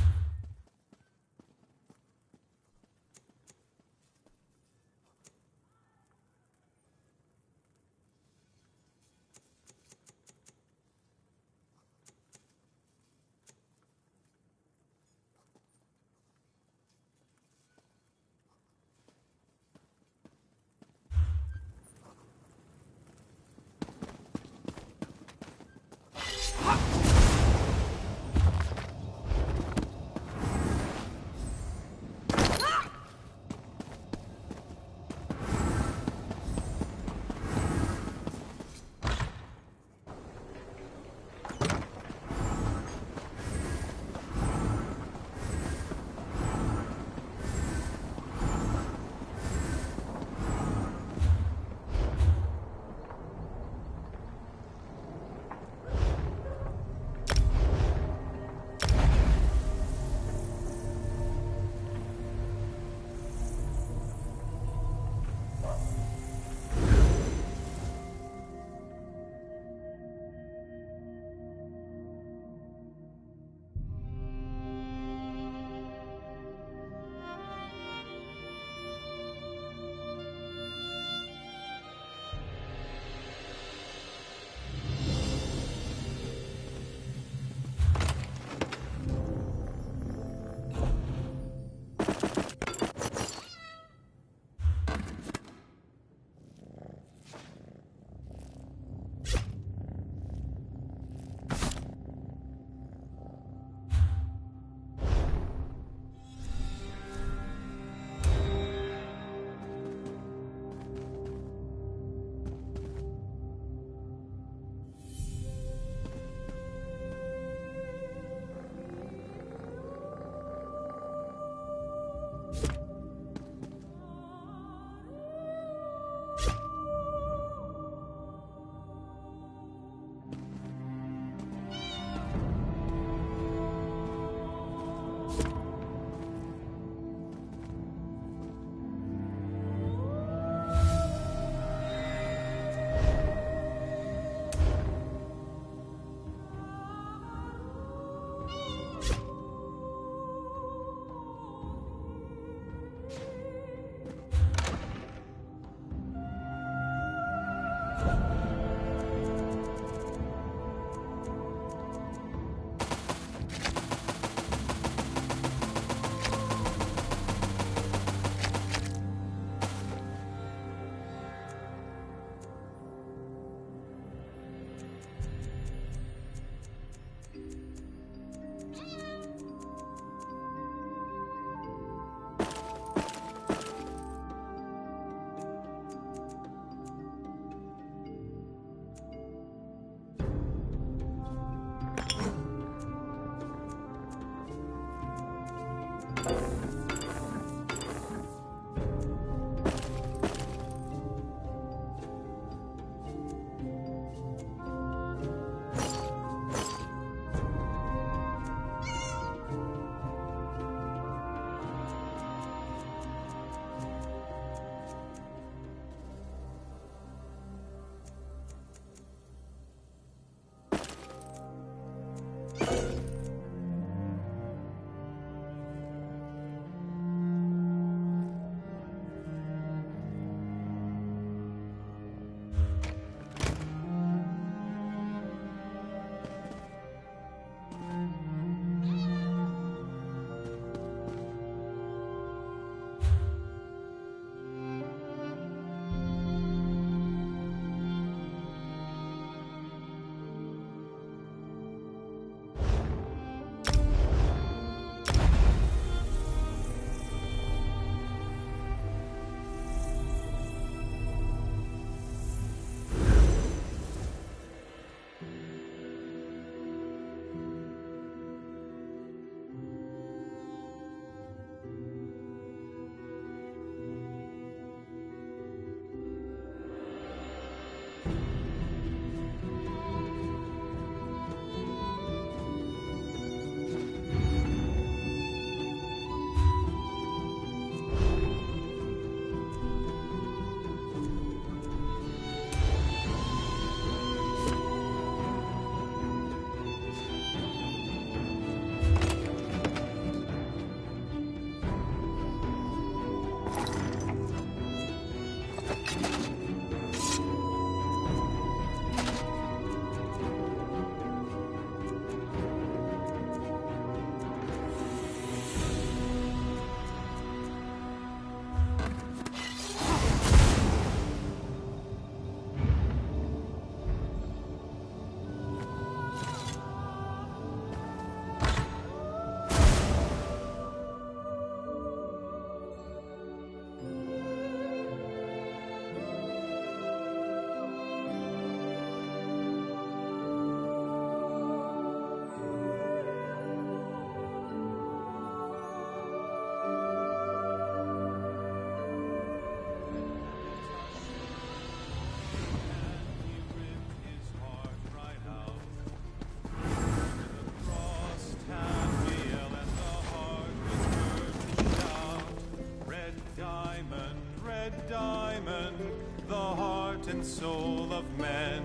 Soul of men,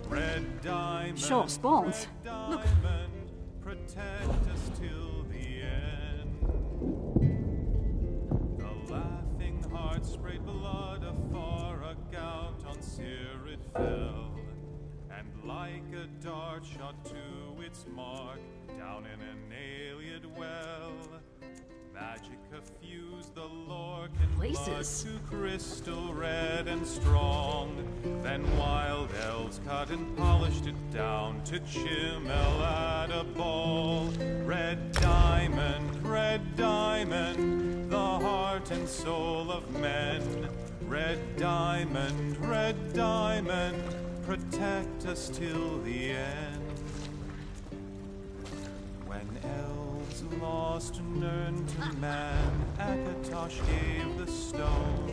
red diamond, Sure spawns. red Look. diamond, protect us till the end. The laughing heart sprayed blood afar, a gout on Cyr it fell, and like a dart shot to its mark, down in an Ayleid well. Magicka fused the Lorcan blood to crystal red and strong. Then wild elves cut and polished it down to Chimel at a ball. Red diamond, the heart and soul of men. Red diamond, protect us till the end. When elves lost Nirn to man, Akatosh gave the stone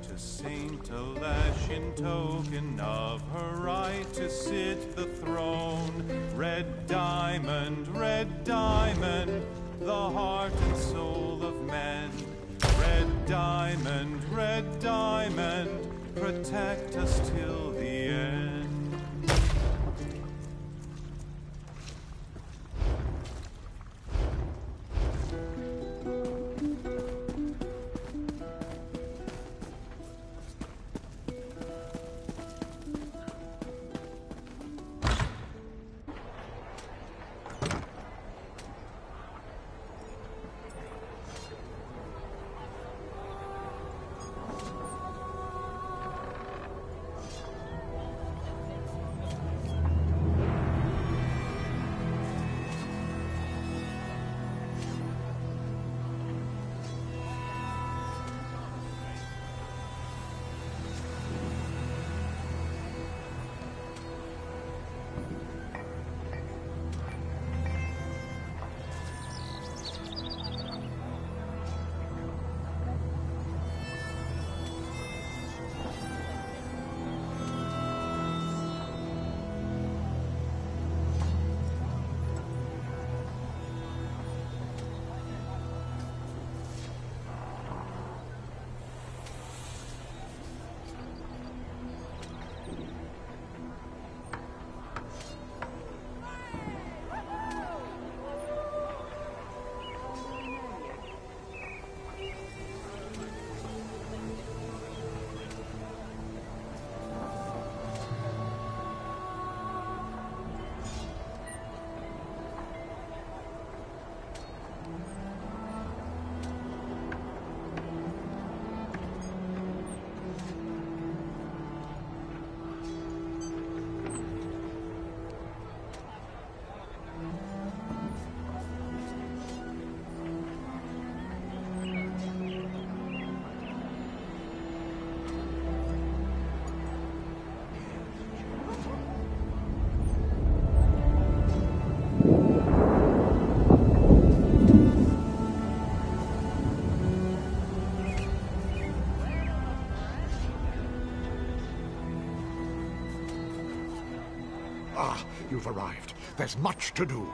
to Saint Alesh in token of her right to sit the throne. Red diamond, the heart and soul of men. Red diamond, protect us till the end. Ah, you've arrived. There's much to do.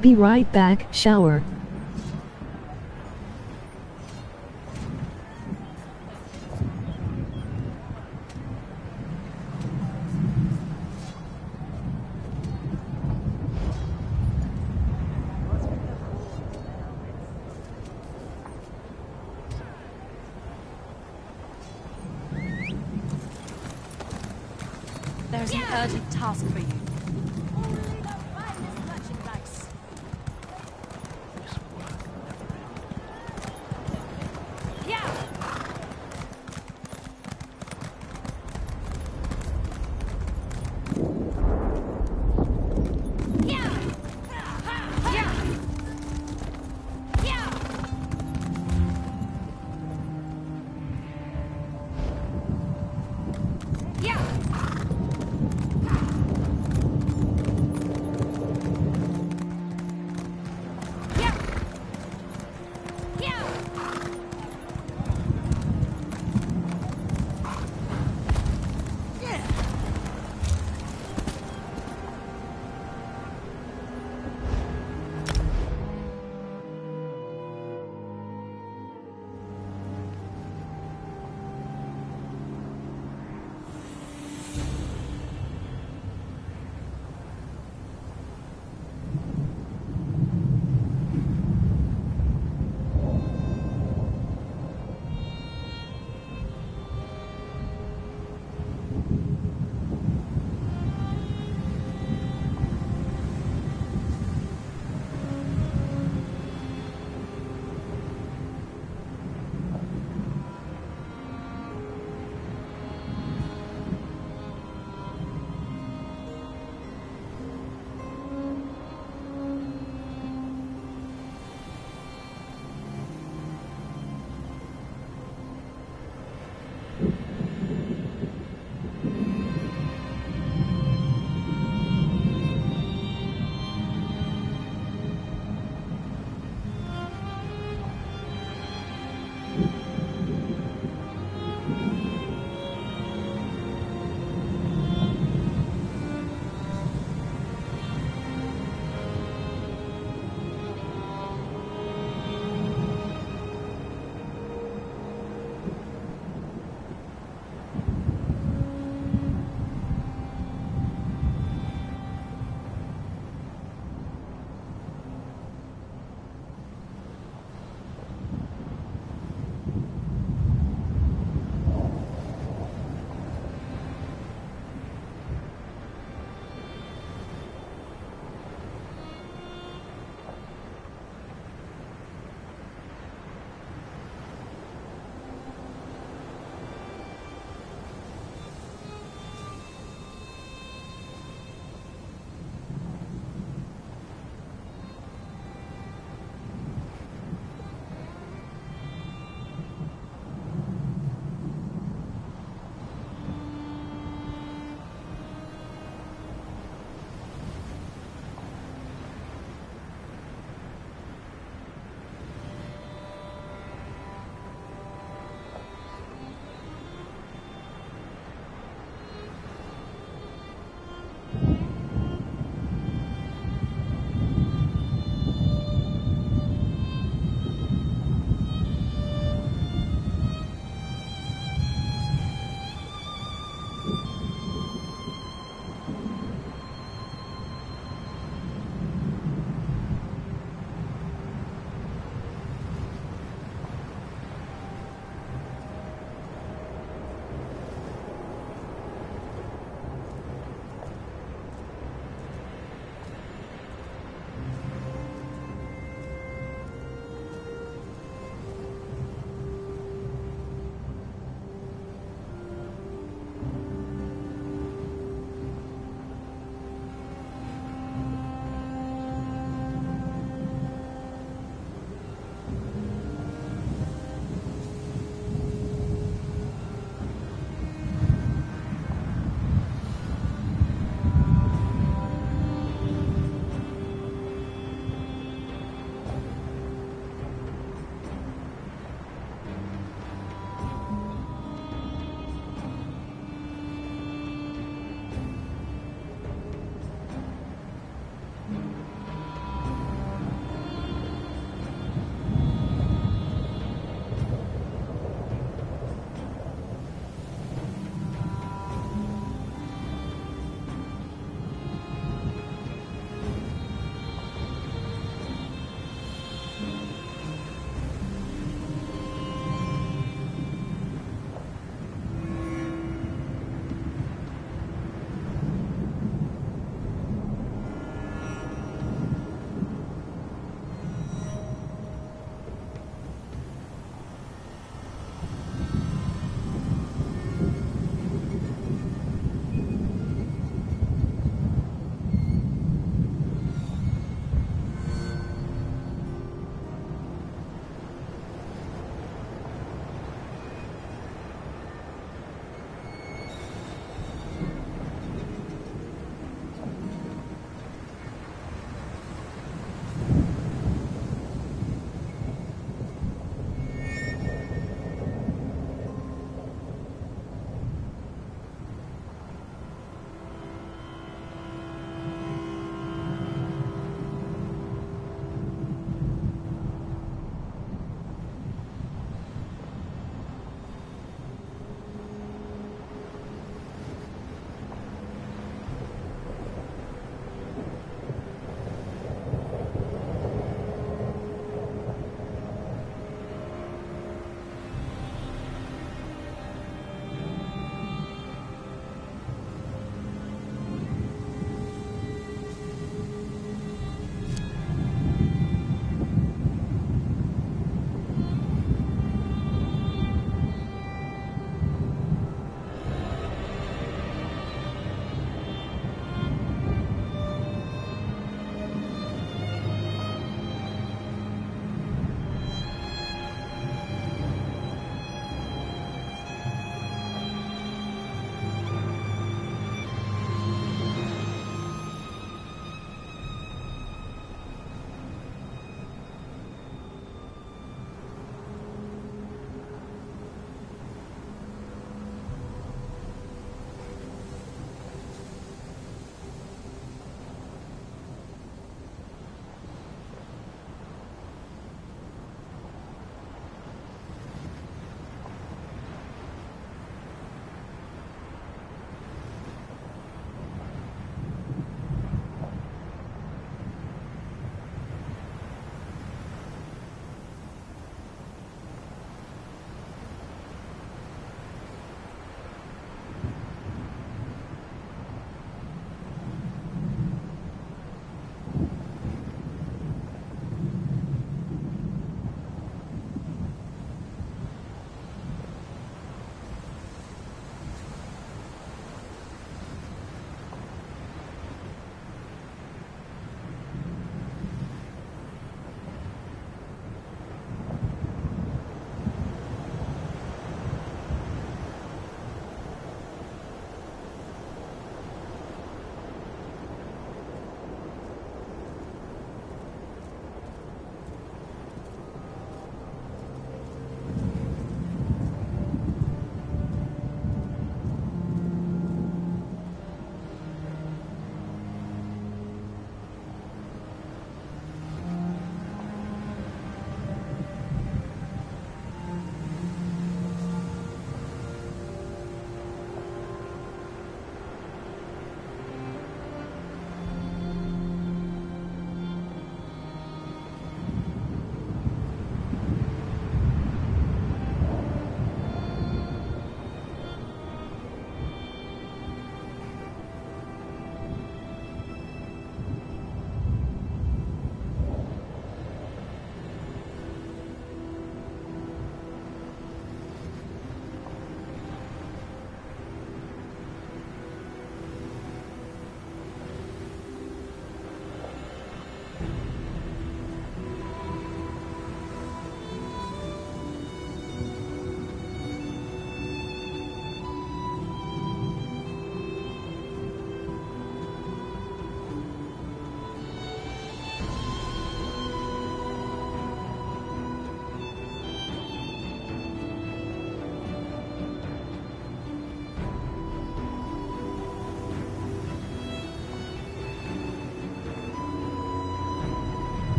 Be right back, shower. There's an urgent task for you.